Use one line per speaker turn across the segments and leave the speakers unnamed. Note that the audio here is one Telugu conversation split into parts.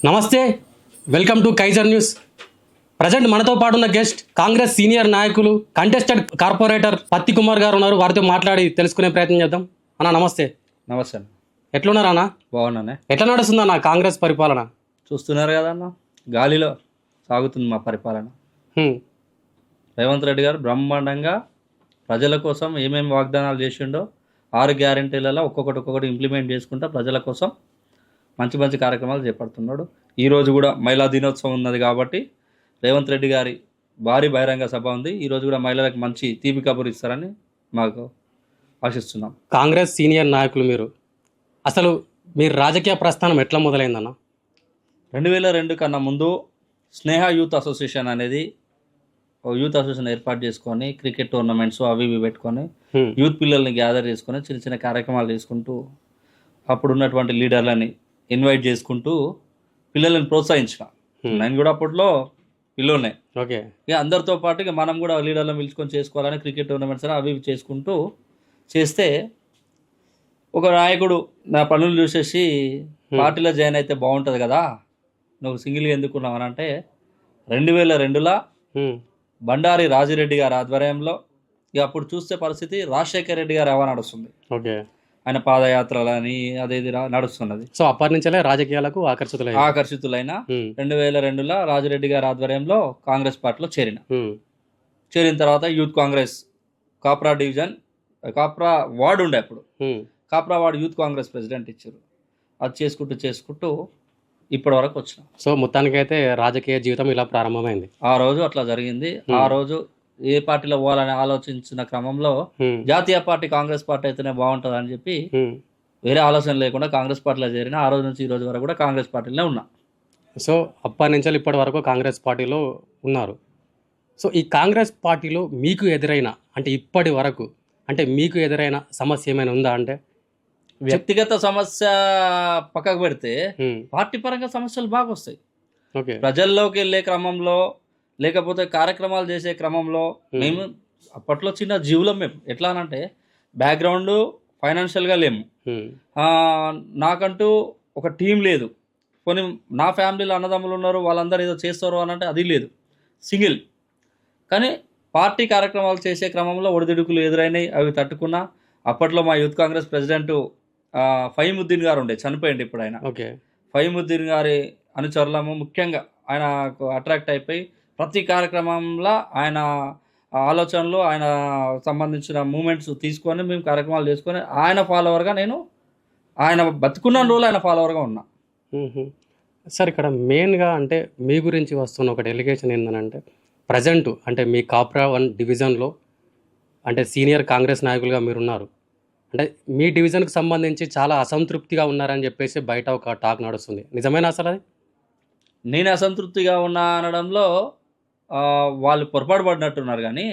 నమస్తే, welcome to Kaizer news. Present మనతో పాటు ఉన్న గెస్ట్ కాంగ్రెస్ సీనియర్ నాయకులు కంటెస్టెడ్ కార్పొరేటర్ పత్తి కుమార్ గారు ఉన్నారు. వారితో మాట్లాడి తెలుసుకునే ప్రయత్నం చేద్దాం. అన్న నమస్తే.
నమస్తే అన్న.
ఎట్లున్నారు అన్న?
బాగున్నానే.
ఎట్లా నడుస్తుంది అన్న కాంగ్రెస్ పరిపాలన?
చూస్తున్నారు కదా అన్న, గాలిలో సాగుతుంది మా పరిపాలన. రేవంత్ రెడ్డి గారు బ్రహ్మాండంగా ప్రజల కోసం ఏమేమి వాగ్దానాలు చేసిండో 6 గ్యారెంటీలలో ఒక్కొక్కటి ఇంప్లిమెంట్ చేసుకుంటా ప్రజల కోసం మంచి మంచి కార్యక్రమాలు చేపడుతున్నాడు. ఈరోజు కూడా మహిళా దినోత్సవం ఉన్నది కాబట్టి రేవంత్ రెడ్డి గారి భారీ బహిరంగ సభ ఉంది. ఈరోజు కూడా మహిళలకు మంచి తీపి కబురు ఇస్తారని మాకు ఆశిస్తున్నాం.
కాంగ్రెస్ సీనియర్ నాయకులు మీరు, అసలు మీరు రాజకీయ ప్రస్థానం ఎట్లా మొదలైందన్న?
2002 కన్నా ముందు స్నేహ యూత్ అసోసియేషన్ అనేది యూత్ అసోసియేషన్ ఏర్పాటు చేసుకొని క్రికెట్ టోర్నమెంట్స్ అవి ఇవి పెట్టుకొని యూత్ పిల్లల్ని గ్యాదర్ చేసుకొని చిన్న చిన్న కార్యక్రమాలు చేసుకుంటూ అప్పుడు ఉన్నటువంటి లీడర్లని ఇన్వైట్ చేసుకుంటూ పిల్లల్ని ప్రోత్సహించిన. నేను కూడా అప్పట్లో పిల్లల్నే
ఓకే,
ఇక అందరితో పాటు ఇక మనం కూడా లీడర్లను పిలుచుకొని చేసుకోవాలని క్రికెట్ టోర్నమెంట్స్ అని అవి ఇవి చేసుకుంటూ చేస్తే ఒక నాయకుడు నా పనులు చూసేసి పార్టీలో జాయిన్ అయితే బాగుంటుంది కదా, నువ్వు సింగిల్గా ఎందుకున్నావు అని అంటే 2002లో బండారి రాజిరెడ్డి గారి ఆధ్వర్యంలో ఇక అప్పుడు చూస్తే పరిస్థితి రాజశేఖర రెడ్డి గారు ఎవరు నడుస్తుంది.
ఓకే,
ఆయన పాదయాత్రలని అదేది నడుస్తున్నది.
సో అప్పటి నుంచే రాజకీయాలకు
ఆకర్షితులైన 2002లో రాజిరెడ్డి గారి ఆధ్వర్యంలో కాంగ్రెస్ పార్టీలో చేరిన తర్వాత youth Congress Kapra division Kapra ward ఉండే అప్పుడు Kapra ward youth Congress president ఇచ్చారు. అది చేసుకుంటూ ఇప్పటి వరకు వచ్చిన.
సో మొత్తానికైతే రాజకీయ జీవితం ఇలా ప్రారంభమైంది.
ఆ రోజు అట్లా జరిగింది. ఆ రోజు ఏ పార్టీలో పోవాలని ఆలోచించిన క్రమంలో జాతీయ పార్టీ కాంగ్రెస్ పార్టీ అయితేనే బాగుంటుంది అని చెప్పి వేరే ఆలోచన లేకుండా కాంగ్రెస్ పార్టీలో చేరిన. ఆ రోజు నుంచి ఈ రోజు వరకు కూడా కాంగ్రెస్ పార్టీలోనే ఉన్నా.
సో అప్పటి నుంచి ఇప్పటి వరకు కాంగ్రెస్ పార్టీలో ఉన్నారు. సో ఈ కాంగ్రెస్ పార్టీలో మీకు ఎదురైన అంటే ఇప్పటి వరకు అంటే మీకు ఎదురైన సమస్య ఏమైనా ఉందా? అంటే
వ్యక్తిగత సమస్య పక్కకు పెడితే పార్టీ పరంగా సమస్యలు బాగా వస్తాయి.
ఓకే,
ప్రజల్లోకి వెళ్ళే క్రమంలో లేకపోతే కార్యక్రమాలు చేసే క్రమంలో మేము అప్పట్లో చిన్న జీవులం. మేము ఎట్లా అనంటే బ్యాక్గ్రౌండ్ ఫైనాన్షియల్గా లేము, నాకంటూ ఒక టీం లేదు, కొన్ని నా ఫ్యామిలీలో అన్నదమ్ములు ఉన్నారు వాళ్ళందరూ ఏదో చేస్తారు అని అంటే అది లేదు, సింగిల్. కానీ పార్టీ కార్యక్రమాలు చేసే క్రమంలో ఒడిదుడుకులు ఎదురైనాయి, అవి తట్టుకున్నా. అప్పట్లో మా యూత్ కాంగ్రెస్ ప్రెసిడెంట్ ఫహీముద్దీన్ గారు ఉండే, చనిపోయింది ఇప్పుడు ఆయన.
ఓకే,
ఫహీముద్దీన్ గారి అనుచరులము ముఖ్యంగా ఆయనకు అట్రాక్ట్ అయిపోయి ప్రతి కార్యక్రమంలో ఆయన ఆలోచనలు ఆయన సంబంధించిన మూమెంట్స్ తీసుకొని మేము కార్యక్రమాలు చేసుకొని ఆయన ఫాలోవర్గా నేను ఆయన బతుకున్న రోజులు ఆయన ఫాలోవర్గా ఉన్నా.
సార్ ఇక్కడ మెయిన్గా అంటే మీ గురించి వస్తున్న ఒక డెలిగేషన్ ఏంటంటే ప్రజెంట్ అంటే మీ కాప్రా 1 డివిజన్లో అంటే సీనియర్ కాంగ్రెస్ నాయకులుగా మీరున్నారు. అంటే మీ డివిజన్కి సంబంధించి చాలా అసంతృప్తిగా ఉన్నారని చెప్పేసి బయట ఒక టాక్ నడుస్తుంది. నిజమేనా అసలు అది?
నేను అసంతృప్తిగా ఉన్నా అనడంలో వాళ్ళు పొరపాటు పడినట్టున్నారు. కానీ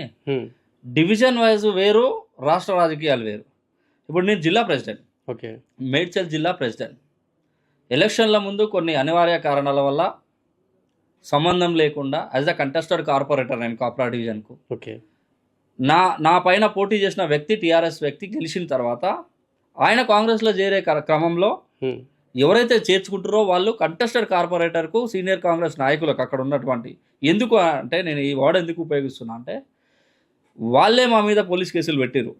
డివిజన్ వైజ్ వేరు, రాష్ట్ర రాజకీయాలు వేరు. ఇప్పుడు నేను జిల్లా ప్రెసిడెంట్,
ఓకే,
మేడ్చల్ జిల్లా ప్రెసిడెంట్. ఎలక్షన్ల ముందు కొన్ని అనివార్య కారణాల వల్ల సంబంధం లేకుండా యాజ్ అ కంటెస్టెడ్ కార్పొరేటర్ నేను కాప్రా డివిజన్కు
ఓకే,
నా పైన పోటీ చేసిన వ్యక్తి టీఆర్ఎస్ వ్యక్తి గెలిచిన తర్వాత ఆయన కాంగ్రెస్లో చేరే క్రమంలో ఎవరైతే చేర్చుకుంటారో వాళ్ళు కంటెస్టెడ్ కార్పొరేటర్కు సీనియర్ కాంగ్రెస్ నాయకులకు అక్కడ ఉన్నటువంటి ఎందుకు అంటే నేను ఈ వార్డు ఎందుకు ఉపయోగిస్తున్నా అంటే వాళ్ళే మా మీద పోలీస్ కేసులు పెట్టిరు.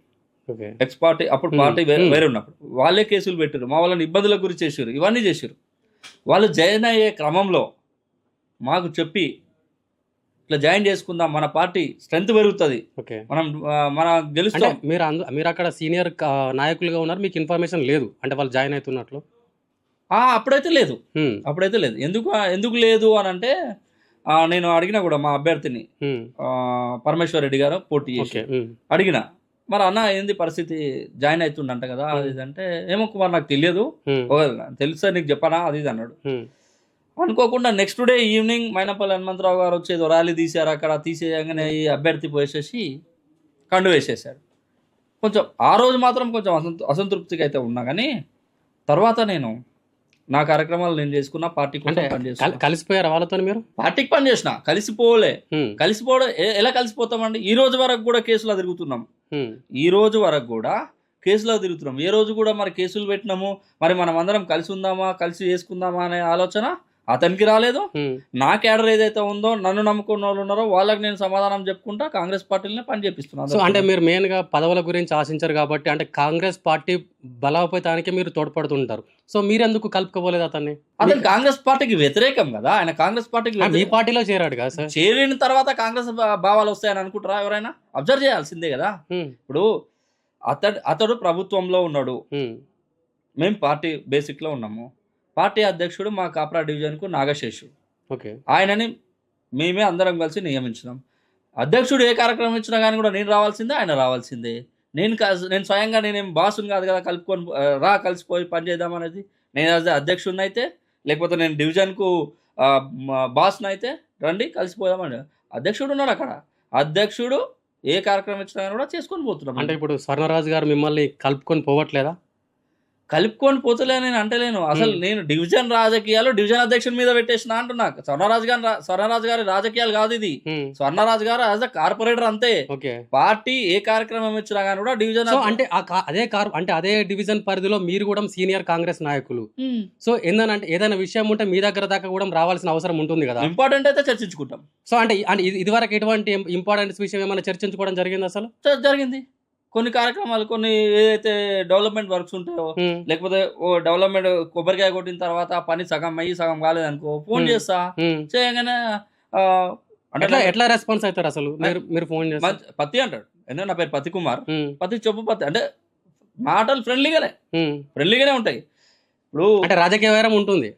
ఎక్స్ పార్టీ అప్పుడు పార్టీ వేరే ఉన్నప్పుడు వాళ్ళే కేసులు పెట్టిరు, మా వాళ్ళని ఇబ్బందులకు గురి చేసారు, ఇవన్నీ చేసారు. వాళ్ళు జాయిన్ అయ్యే క్రమంలో మాకు చెప్పి ఇట్లా జాయిన్ చేసుకుందాం, మన పార్టీ స్ట్రెంత్ పెరుగుతుంది, మన గెలుస్తాం.
మీరు అక్కడ సీనియర్ నాయకులుగా ఉన్నారు, మీకు ఇన్ఫర్మేషన్ లేదు అంటే వాళ్ళు జాయిన్ అవుతున్నట్లు?
అప్పుడైతే లేదు. ఎందుకు లేదు అని అంటే నేను అడిగినా కూడా మా అభ్యర్థిని పరమేశ్వర్ రెడ్డి గారు పోటీ చేసి అడిగిన, మరి అన్న ఏంది పరిస్థితి, జాయిన్ అవుతుండంట కదా అది అంటే, ఏమో కుమార్ నాకు తెలియదు, తెలుసా నీకు చెప్పనా అది ఇది అన్నాడు. అనుకోకుండా next day evening Mainapalli Hanumantharao గారు వచ్చేదో ర్యాలీ తీశారు. అక్కడ తీసేయగానే ఈ అభ్యర్థి పోసేసి కండు వేసేసాడు. కొంచెం ఆ రోజు మాత్రం కొంచెం అసంతృప్తిగా అయితే ఉన్నా. కానీ తర్వాత నేను నా కార్యక్రమాలు నేను చేసుకున్నా, పార్టీ
కలిసిపోయారు వాళ్ళతో. మీరు
పార్టీకి పని చేసిన, కలిసిపోవడం ఎలా కలిసిపోతామండి? ఈ రోజు వరకు కూడా కేసులో తిరుగుతున్నాం, ఈ రోజు వరకు కూడా కేసులో తిరుగుతున్నాం. ఏ రోజు కూడా మరి కేసులు పెట్టినాము, మరి మనం అందరం కలిసి ఉందామా, కలిసి చేసుకుందామా అనే ఆలోచన అతనికి రాలేదు.
ఉమ్.
నా క్యాడర్ ఏదైతే ఉందో, నన్ను నమ్ముకున్న వాళ్ళు ఉన్నారో వాళ్ళకి నేను సమాధానం చెప్పుకుంటా కాంగ్రెస్ పార్టీలనే పని
సో
చేపిస్తున్నాను.
అంటే మీరు మెయిన్గా పదవుల గురించి ఆశించారు కాబట్టి అంటే కాంగ్రెస్ పార్టీ బలోపేతానికి మీరు తోడ్పడుతుంటారు. సో మీరెందుకు కలుపుకోలేదు అతన్ని?
అతను కాంగ్రెస్ పార్టీకి వ్యతిరేకం కదా, ఆయన కాంగ్రెస్ పార్టీకి
మీ పార్టీలో చేరాడు కదా సార్.
చేరిన తర్వాత కాంగ్రెస్ భావాలు వస్తాయని అనుకుంటారా ఎవరైనా? అబ్జర్వ్ చేయాల్సిందే కదా.
ఉమ్,
ఇప్పుడు అతడు ప్రభుత్వంలో ఉన్నాడు,
ఉమ్,
మేము పార్టీ బేసిక్లో ఉన్నాము. పార్టీ అధ్యక్షుడు మా కాప్రా డివిజన్కు నాగశేషు,
ఓకే.
ఆయనని మేమే అందరం కలిసి నియమించినాం. అధ్యక్షుడు ఏ కార్యక్రమం ఇచ్చినా కానీ కూడా నేను రావాల్సిందే, ఆయన రావాల్సిందే. నేను స్వయంగా నేనేం బాసుని కాదు కదా, కలిసిపోయి పని చేద్దాం అనేది. నేను అధ్యక్షుడిని అయితే, లేకపోతే నేను డివిజన్కు బాస్ని అయితే రండి కలిసిపోదామని అధ్యక్షుడు ఉన్నాడు అక్కడ. అధ్యక్షుడు ఏ కార్యక్రమం ఇచ్చినా కానీ కూడా చేసుకొని పోతున్నాం.
అంటే ఇప్పుడు స్వర్ణరాజు గారు మిమ్మల్ని కలుపుకొని పోవట్లేదా?
కలుపుకొని పోతలే నేను అంటలేను. అసలు నేను డివిజన్ రాజకీయాలు డివిజన్ అధ్యక్షుని మీద పెట్టేసిన అంటున్నా. స్వర్ణరాజు గారి రాజకీయాలు కాదు ఇది. స్వర్ణరాజు గారు యాజ్ అ కార్పొరేటర్ అంతే. పార్టీ ఏ కార్యక్రమం ఇచ్చినా కానీ కూడా డివిజన్
అంటే అదే డివిజన్ పరిధిలో మీరు కూడా సీనియర్ కాంగ్రెస్ నాయకులు. సో ఏంటంటే ఏదైనా విషయం ఉంటే మీ దగ్గర దాకా కూడా రావాల్సిన అవసరం ఉంటుంది కదా.
ఇంపార్టెంట్ అయితే చర్చించుకుంటాం.
సో అంటే ఇదివరకు ఎటువంటి ఇంపార్టెంట్ విషయం ఏమైనా చర్చించుకోవడం జరిగింది? అసలు
జరిగింది. కొన్ని కార్యక్రమాలు, కొన్ని ఏదైతే డెవలప్మెంట్ వర్క్స్ ఉంటాయో, లేకపోతే డెవలప్మెంట్ కొబ్బరికాయ కొట్టిన తర్వాత పని సగం అయ్యి సగం కాలేదనుకో ఫోన్ చేస్తా. చేయగానే
ఎట్లా రెస్పాన్స్ అవుతారు అసలు? మీరు ఫోన్ చేస్తే
పత్తి అంటాడు. ఎందుకంటే నా పేరు పత్తి కుమార్. పత్తి చెప్పు పత్తి అంటే మాటలు ఫ్రెండ్లీగానే ఉంటాయి. ఇప్పుడు
అంటే రాజకీయ వైరం ఉంటుంది,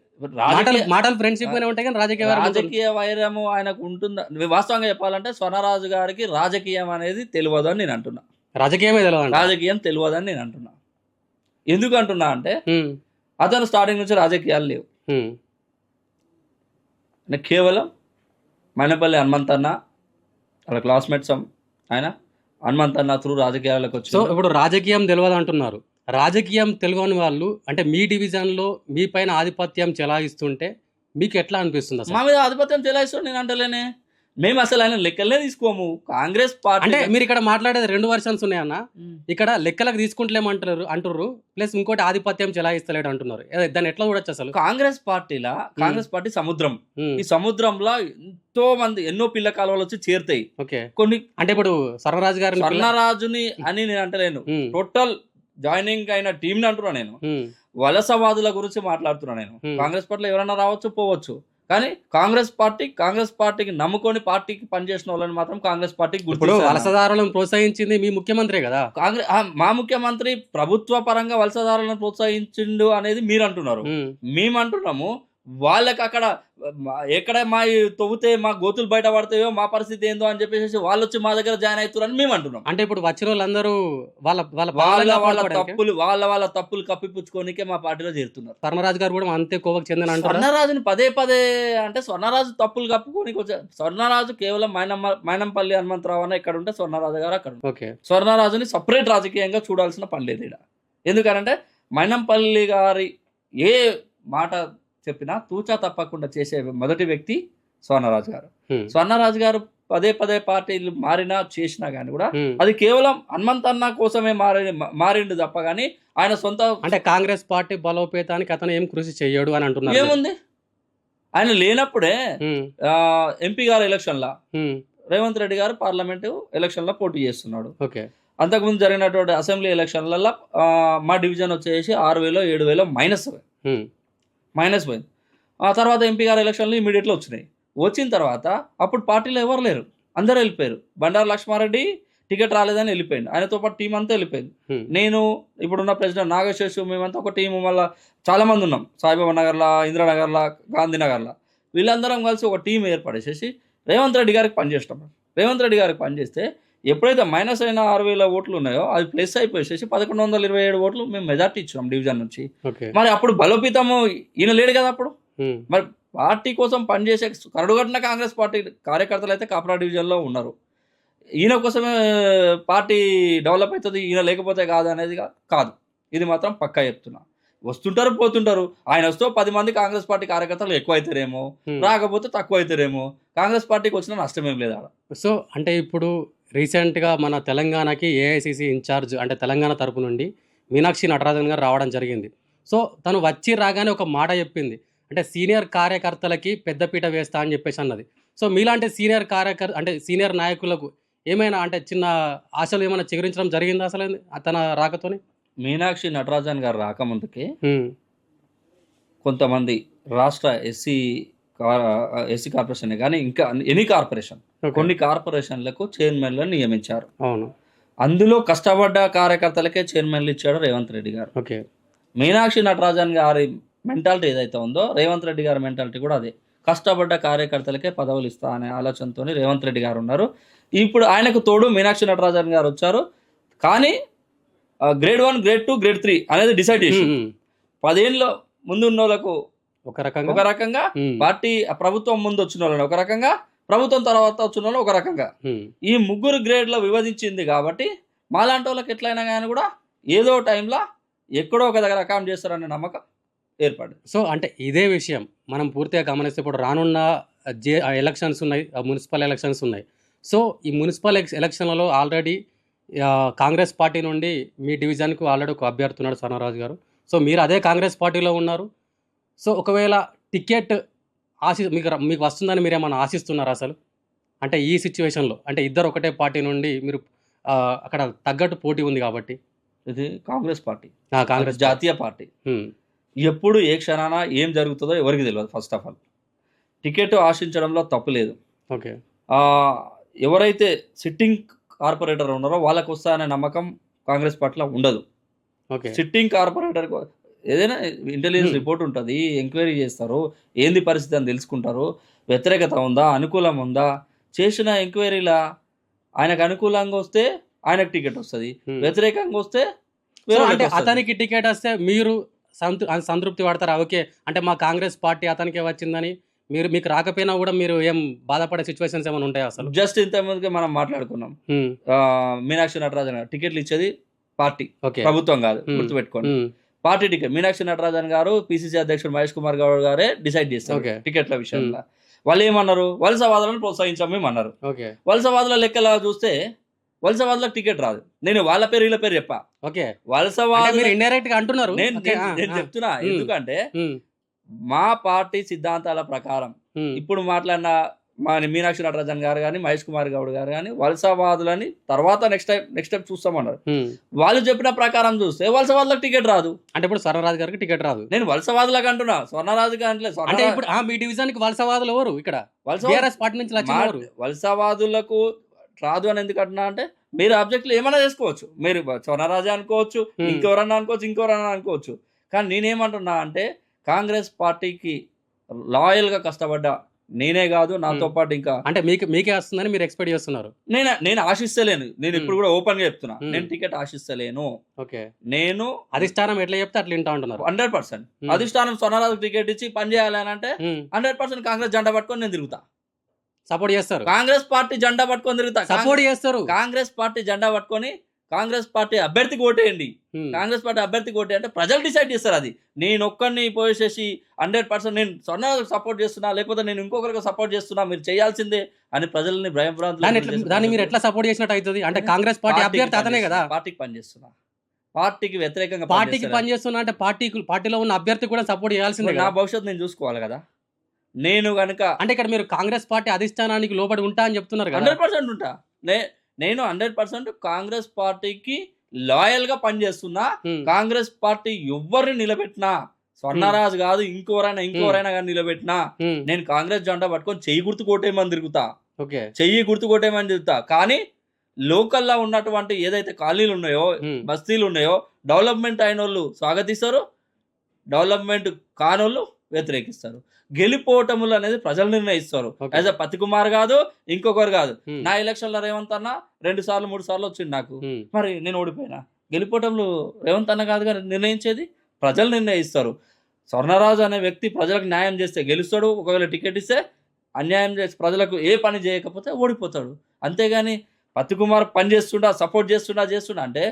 మాటలు ఫ్రెండ్షిప్ గానే ఉంటాయి, కానీ
రాజకీయ వైరము ఆయనకు ఉంటుందా? వాస్తవంగా చెప్పాలంటే స్వర్ణరాజు గారికి రాజకీయం అనేది తెలియదు అని నేను అంటున్నా. రాజకీయం తెలియదని నేను అంటున్నా. ఎందుకు అంటున్నా అంటే అతను స్టార్టింగ్ నుంచి రాజకీయాలు లేవు. అంటే కేవలం మైనపల్లి హనుమంతన్న వాళ్ళ క్లాస్మేట్స్ ఆయన హనుమంతన్న త్రూ రాజకీయాలకు వచ్చి.
సో ఇప్పుడు రాజకీయం తెలియదు అంటున్నారు. రాజకీయం తెలియని వాళ్ళు అంటే మీ డివిజన్లో మీ పైన ఆధిపత్యం చెలాయిస్తుంటే మీకు ఎట్లా అనిపిస్తుంది? అసలు
మా మీద ఆధిపత్యం చెలాయిస్తుంది నేను అంటలేనే. మేము అసలు ఆయన లెక్కలనే తీసుకోము. కాంగ్రెస్ పార్టీ
అంటే మీరు ఇక్కడ మాట్లాడేది 2 వర్షన్స్ ఉన్నాయన్న. ఇక్కడ లెక్కలకు అంటున్నారు, ప్లస్ ఇంకోటి ఆధిపత్యం చెలాయిస్తలేడు అంటున్నారు. దాన్ని ఎట్లా చూడొచ్చు అసలు?
కాంగ్రెస్ పార్టీ సముద్రం. ఈ సముద్రంలో ఎంతో మంది ఎన్నో పిల్ల కాలువలు వచ్చి చేరుతాయి. కొన్ని అంటే ఇప్పుడు స్వర్ణరాజుని అని నేను అంటలేను, టోటల్ జాయినింగ్ అయిన టీం ని అంటున్నా నేను. వలసవాదుల గురించి మాట్లాడుతున్నా నేను. కాంగ్రెస్ పార్టీలో ఎవరైనా రావచ్చు పోవచ్చు, కానీ కాంగ్రెస్ పార్టీకి నమ్ముకొని పార్టీకి పనిచేసిన వాళ్ళని మాత్రం కాంగ్రెస్ పార్టీకి
వలసదారులను ప్రోత్సహించింది మీ ముఖ్యమంత్రి కదా.
మా ముఖ్యమంత్రి ప్రభుత్వ పరంగా వలసదారులను ప్రోత్సహించిండు అనేది మీరు అంటున్నారు. మేము అంటున్నాము వాళ్ళకి అక్కడ ఎక్కడ మా తవ్వుతే మా గోతులు బయట పడతాయో మా పరిస్థితి ఏందో అని చెప్పేసి వాళ్ళు వచ్చి మా దగ్గర జాయిన్ అవుతారని మేము అంటున్నాం.
అంటే ఇప్పుడు వచ్చిన వాళ్ళందరూ
వాళ్ళ తప్పులు కప్పిపుచ్చుకోనికే మా పార్టీలో చేరుతున్నారు.
స్వర్ణరాజు గారు కూడా అంతే కోవకు చెందిన
స్వర్ణరాజుని పదే అంటే స్వర్ణరాజు తప్పులు కప్పుకోనికి వచ్చారు. స్వర్ణరాజు కేవలం మైనంపల్లి హనుమంతరావు అన్న ఇక్కడ ఉంటే స్వర్ణరాజు గారు అక్కడ. స్వర్ణరాజుని సపరేట్ రాజకీయంగా చూడాల్సిన పని లేదు ఇక్కడ. ఎందుకంటే మైనంపల్లి గారి ఏ మాట చెప్పినా తూచా తప్పకుండా చేసే మొదటి వ్యక్తి స్వర్ణరాజు గారు. స్వర్ణరాజు గారు పదే పార్టీలు మారినా చేసినా గానీ కూడా అది కేవలం హనుమంతన్న కోసమే మారిండు తప్ప గానీ ఆయన సొంత
అంటే కాంగ్రెస్ పార్టీ బలోపేతానికి అతను ఏం కృషి చేయడు అని అంటున్నారు.
ఏముంది, ఆయన లేనప్పుడే ఎంపీ గారు ఎలక్షన్లా రేవంత్ రెడ్డి గారు పార్లమెంటు ఎలక్షన్లో పోటీ చేస్తున్నాడు. అంతకుముందు జరిగినటువంటి అసెంబ్లీ ఎలక్షన్లలో మా డివిజన్ వచ్చేసి 6,000 7,000 మైనస్ పోయింది. ఆ తర్వాత ఎంపీ గారు ఎలక్షన్లు ఇమీడియట్గా వచ్చిన తర్వాత అప్పుడు పార్టీలో ఎవరు లేరు, అందరూ వెళ్ళిపోయారు. బండారు లక్ష్మారెడ్డి టికెట్ రాలేదని వెళ్ళిపోయింది, ఆయనతో పాటు టీం అంతా వెళ్ళిపోయింది. నేను ఇప్పుడున్న ప్రెసిడెంట్ నాగశేషు మేమంతా ఒక టీము, మళ్ళీ చాలామంది ఉన్నాం, సాయిబాబా నగర్లో, ఇందిరానగర్లో, గాంధీనగర్లో, వీళ్ళందరం కలిసి ఒక టీం ఏర్పడేసేసి రేవంత్ రెడ్డి గారికి పనిచేస్తాం. రేవంత్ రెడ్డి గారికి పనిచేస్తే ఎప్పుడైతే మైనస్ అయిన 6,000 ఓట్లు ఉన్నాయో అది ప్లస్ అయిపోయేసి 1127 ఓట్లు మేము మెజార్టీ ఇచ్చినాం డివిజన్ నుంచి. మరి అప్పుడు బలోపేతము ఈయన లేడు కదా అప్పుడు. మరి పార్టీ కోసం పనిచేసే కరడుగట్టిన కాంగ్రెస్ పార్టీ కార్యకర్తలు అయితే కాపరా డివిజన్లో ఉన్నారు. ఈయన కోసమే పార్టీ డెవలప్ అవుతుంది, ఈయన లేకపోతే కాదు అనేది కాదు. ఇది మాత్రం పక్కా చెప్తున్నా. వస్తుంటారు పోతుంటారు, ఆయన వస్తే 10 మంది కాంగ్రెస్ పార్టీ కార్యకర్తలు ఎక్కువ అవుతారేమో, రాకపోతే తక్కువ అవుతారేమో. కాంగ్రెస్ పార్టీకి వచ్చిన నష్టమేం లేదు ఆడ.
సో అంటే ఇప్పుడు రీసెంట్గా మన తెలంగాణకి ఏఐసిసి ఇన్ఛార్జ్ అంటే తెలంగాణ తరపు నుండి మీనాక్షి నటరాజన్ గారు రావడం జరిగింది. సో తను రాగానే ఒక మాట చెప్పింది, అంటే సీనియర్ కార్యకర్తలకి పెద్దపీట వేస్తా అని చెప్పేసి అన్నది. సో మీలాంటి సీనియర్ అంటే సీనియర్ నాయకులకు ఏమైనా అంటే చిన్న ఆశలు ఏమైనా చిగురించడం జరిగిందా అసలు తన రాకతోని?
మీనాక్షి నటరాజన్ గారు రాకముందుకి
హ్మ్.
కొంతమంది రాష్ట్ర ఎస్సీ కార్పొరేషన్ కానీ ఇంకా ఎనీ కార్పొరేషన్
ఓకే.
కొన్ని కార్పొరేషన్లకు చైర్మన్లను నియమించారు.
అవును.
అందులో కష్టపడ్డ కార్యకర్తలకే చైర్మన్లు ఇచ్చాడు రేవంత్ రెడ్డి గారు.
ఓకే.
మీనాక్షి నటరాజన్ గారి మెంటాలిటీ ఏదైతే ఉందో రేవంత్ రెడ్డి గారి మెంటాలిటీ కూడా అదే. కష్టపడ్డ కార్యకర్తలకే పదవులు ఇస్తా అనే ఆలోచనతో రేవంత్ రెడ్డి గారు ఉన్నారు. ఇప్పుడు ఆయనకు తోడు మీనాక్షి నటరాజన్ గారు వచ్చారు. కానీ గ్రేడ్ 1, గ్రేడ్ 2, గ్రేడ్ 3 అనేది డిసైడ్ చేసి 10 ఏళ్ళ ముందు ఉన్న వాళ్ళకు ఒక రకంగా, పార్టీ ప్రభుత్వం ముందు వచ్చిన వాళ్ళని ఒక రకంగా, ప్రభుత్వం తర్వాత వచ్చిన వాళ్ళు ఒక రకంగా, ఈ ముగ్గురు గ్రేడ్లో విభజించింది. కాబట్టి మాలాంటి వాళ్ళకి ఎట్లయినా కానీ కూడా ఏదో టైంలో ఎక్కడో ఒక దగ్గర అకామ్ చేస్తారనే నమ్మకం ఏర్పడింది.
సో అంటే ఇదే విషయం మనం పూర్తిగా గమనిస్తే ఇప్పుడు రానున్న ఎలక్షన్స్ ఉన్నాయి, మున్సిపల్ ఎలక్షన్స్ ఉన్నాయి. సో ఈ మున్సిపల్ ఎలక్షన్లలో ఆల్రెడీ కాంగ్రెస్ పార్టీ నుండి మీ డివిజన్కు ఆల్రెడీ ఒక అభ్యర్థి ఉన్నాడు స్వర్ణరాజు గారు. సో మీరు అదే కాంగ్రెస్ పార్టీలో ఉన్నారు. సో ఒకవేళ టికెట్ మీకు వస్తుందని మీరు ఏమైనా ఆశిస్తున్నారా అసలు? అంటే ఈ సిచ్యువేషన్లో అంటే ఇద్దరు ఒకటే పార్టీ నుండి మీరు అక్కడ తగ్గట్టు పోటీ ఉంది కాబట్టి.
ఇది కాంగ్రెస్ పార్టీ,
కాంగ్రెస్
జాతీయ పార్టీ. ఎప్పుడు ఏ క్షణాన ఏం జరుగుతుందో ఎవరికి తెలియదు. ఫస్ట్ ఆఫ్ ఆల్ టికెట్ ఆశించడంలో తప్పు లేదు.
ఓకే.
ఎవరైతే సిట్టింగ్ కార్పొరేటర్ ఉన్నారో వాళ్ళకు వస్తాయనే నమ్మకం కాంగ్రెస్ పార్టీలో ఉండదు.
ఓకే.
సిట్టింగ్ కార్పొరేటర్ ఏదైనా ఇంటెలిజెన్స్ రిపోర్ట్ ఉంటుంది, ఎంక్వైరీ చేస్తారు, ఏంది పరిస్థితి అని తెలుసుకుంటారు. వ్యతిరేకత ఉందా, అనుకూలం ఉందా, చేసిన ఎంక్వైరీలా ఆయనకు అనుకూలంగా వస్తే ఆయనకు టికెట్ వస్తుంది, వ్యతిరేకంగా వస్తే
అంటే అతనికి టికెట్ వస్తే మీరు సంతృప్తి పడతారా? ఓకే అంటే మా కాంగ్రెస్ పార్టీ అతనికే వచ్చిందని మీకు రాకపోయినా కూడా మీరు ఏం బాధపడే సిచ్యువేషన్స్ ఏమైనా ఉంటాయా అసలు?
జస్ట్ ఇంతకుముందుకే మనం మాట్లాడుకున్నాం, మీనాక్షి నటరాజన్ గారు టికెట్లు ఇచ్చేది పార్టీ, ప్రభుత్వం కాదు, గుర్తుపెట్టుకోండి. పార్టీ టికెట్ మీనాక్షి నటరాజన్ గారు పిసిసి అధ్యక్షుడు మహేష్ కుమార్ గౌడ్ గారే డిసైడ్ చేస్తారు టికెట్ల విషయంలో. వాళ్ళు ఏమన్నారు, వలసవాదులను ప్రోత్సహించాం మేము అన్నారు. వలసవాదుల లెక్కలా చూస్తే వలసవాదులకు టికెట్ రాదు. నేను వాళ్ళ పేరు వీళ్ళ పేరు చెప్పా. వలసవాదులు
ఇండైరెక్ట్ గా అంటున్నారు.
నేను చెప్తున్నా ఎందుకంటే మా పార్టీ సిద్ధాంతాల ప్రకారం ఇప్పుడు మాట్లాడిన మా మీనాక్షి నటరాజన్ గారు కానీ మహేష్ కుమార్ గౌడ్ గారు కానీ వలసవాదులని తర్వాత నెక్స్ట్ టైం చూస్తామన్నారు. వాళ్ళు చెప్పిన ప్రకారం చూస్తే వలసవాదులకు టికెట్ రాదు.
అంటే ఇప్పుడు స్వర్ణరాజు గారికి టికెట్ రాదు.
నేను వలసవాదులకు అంటున్నా, స్వర్ణరాజు గారి
అంటే ఇప్పుడు మీ డివిజన్ కి వలసవాదులు ఎవరు ఇక్కడ? పార్టీ నుంచి
వలసవాదులకు రాదు అని ఎందుకు అంటున్నా అంటే మీరు ఆబ్జెక్ట్లు ఏమైనా చేసుకోవచ్చు, మీరు స్వర్ణరాజు అనుకోవచ్చు, ఇంకెవరన్నా అనుకోవచ్చు. కానీ నేనేమంటున్నా అంటే కాంగ్రెస్ పార్టీకి లాయల్గా కష్టపడ్డా నేనే కాదు, నాతో పాటు ఇంకా
అంటే మీకే వస్తుందని మీరు ఎక్స్పెక్ట్ చేస్తున్నారు?
నేను ఆశిస్తలేను. నేను ఇప్పుడు కూడా ఓపెన్ గా చెప్తున్నా, నేను టికెట్ ఆశిస్తలేను.
ఓకే.
నేను
అధిష్టానం ఎట్లా చెప్తే అట్లా వింటా ఉంటున్నారు.
100% అధిష్టానం స్వర్ణరాజు టికెట్ ఇచ్చి పని చేయాలని అంటే 100% కాంగ్రెస్ జెండా పట్టుకొని నేను తిరుగుతా,
సపోర్ట్ చేస్తారు.
కాంగ్రెస్ పార్టీ జెండా పట్టుకొని తిరుగుతా,
సపోర్ట్ చేస్తారు.
కాంగ్రెస్ పార్టీ జెండా పట్టుకొని కాంగ్రెస్ పార్టీ అభ్యర్థికి ఓటేయండి. కాంగ్రెస్ పార్టీ అభ్యర్థికి ఓటే అంటే ప్రజలు డిసైడ్ చేస్తారు. అది నేను ఒక్కరిని పోసేసి 100% నేను స్వర్ణరాజుకు సపోర్ట్ చేస్తున్నా లేకపోతే నేను ఇంకొకరికి సపోర్ట్ చేస్తున్నా మీరు చేయాల్సిందే అని ప్రజల్ని
దాన్ని మీరు ఎట్లా సపోర్ట్ చేసినట్టు అవుతుంది? అంటే కాంగ్రెస్ పార్టీ అభ్యర్థి అతనే కదా.
పార్టీకి పనిచేస్తున్నా, పార్టీకి వ్యతిరేకంగా
పార్టీకి పనిచేస్తున్నా అంటే పార్టీలో ఉన్న అభ్యర్థి కూడా సపోర్ట్ చేయాల్సిందే.
నా భవిష్యత్తు నేను చూసుకోవాలి కదా. నేను కనుక
అంటే ఇక్కడ మీరు కాంగ్రెస్ పార్టీ అధిష్టానానికి లోబడి ఉంటా అని చెప్తున్నారు కదా.
100% ఉంటా. నేను 100% కాంగ్రెస్ పార్టీకి లాయల్ గా పనిచేస్తున్నా. కాంగ్రెస్ పార్టీ ఎవరిని నిలబెట్టినా, స్వర్ణరాజు కాదు ఇంకోరైనా కానీ నిలబెట్టినా నేను కాంగ్రెస్ జెండా పట్టుకొని చెయ్యి గుర్తు కొట్టేమని తిరుగుతా. చెయ్యి గుర్తు కొట్టేమని తిరుగుతా. కానీ లోకల్లో ఉన్నటువంటి ఏదైతే కాలనీలు ఉన్నాయో, బస్తీలు ఉన్నాయో, డెవలప్మెంట్ అయిన వాళ్ళు స్వాగతిస్తారు, డెవలప్మెంట్ కానోళ్ళు వ్యతిరేకిస్తారు. గెలిపోవటములు అనేది ప్రజలు నిర్ణయిస్తారు. యాజ్ అ పతి కుమార్ కాదు, ఇంకొకరు కాదు. నా ఎలక్షన్లో రేవంత్ అన్న 2 సార్లు 3 సార్లు వచ్చింది నాకు, మరి నేను ఓడిపోయినా. గెలిపోవటంలో రేవంత్ అన్న కాదు కానీ నిర్ణయించేది ప్రజలు నిర్ణయిస్తారు. స్వర్ణరాజు అనే వ్యక్తి ప్రజలకు న్యాయం చేస్తే గెలుస్తాడు, ఒకవేళ టికెట్ ఇస్తే అన్యాయం చేసి ప్రజలకు ఏ పని చేయకపోతే ఓడిపోతాడు. అంతేగాని పతి కుమార్ పని చేస్తుండా, సపోర్ట్ చేస్తుండా అంటే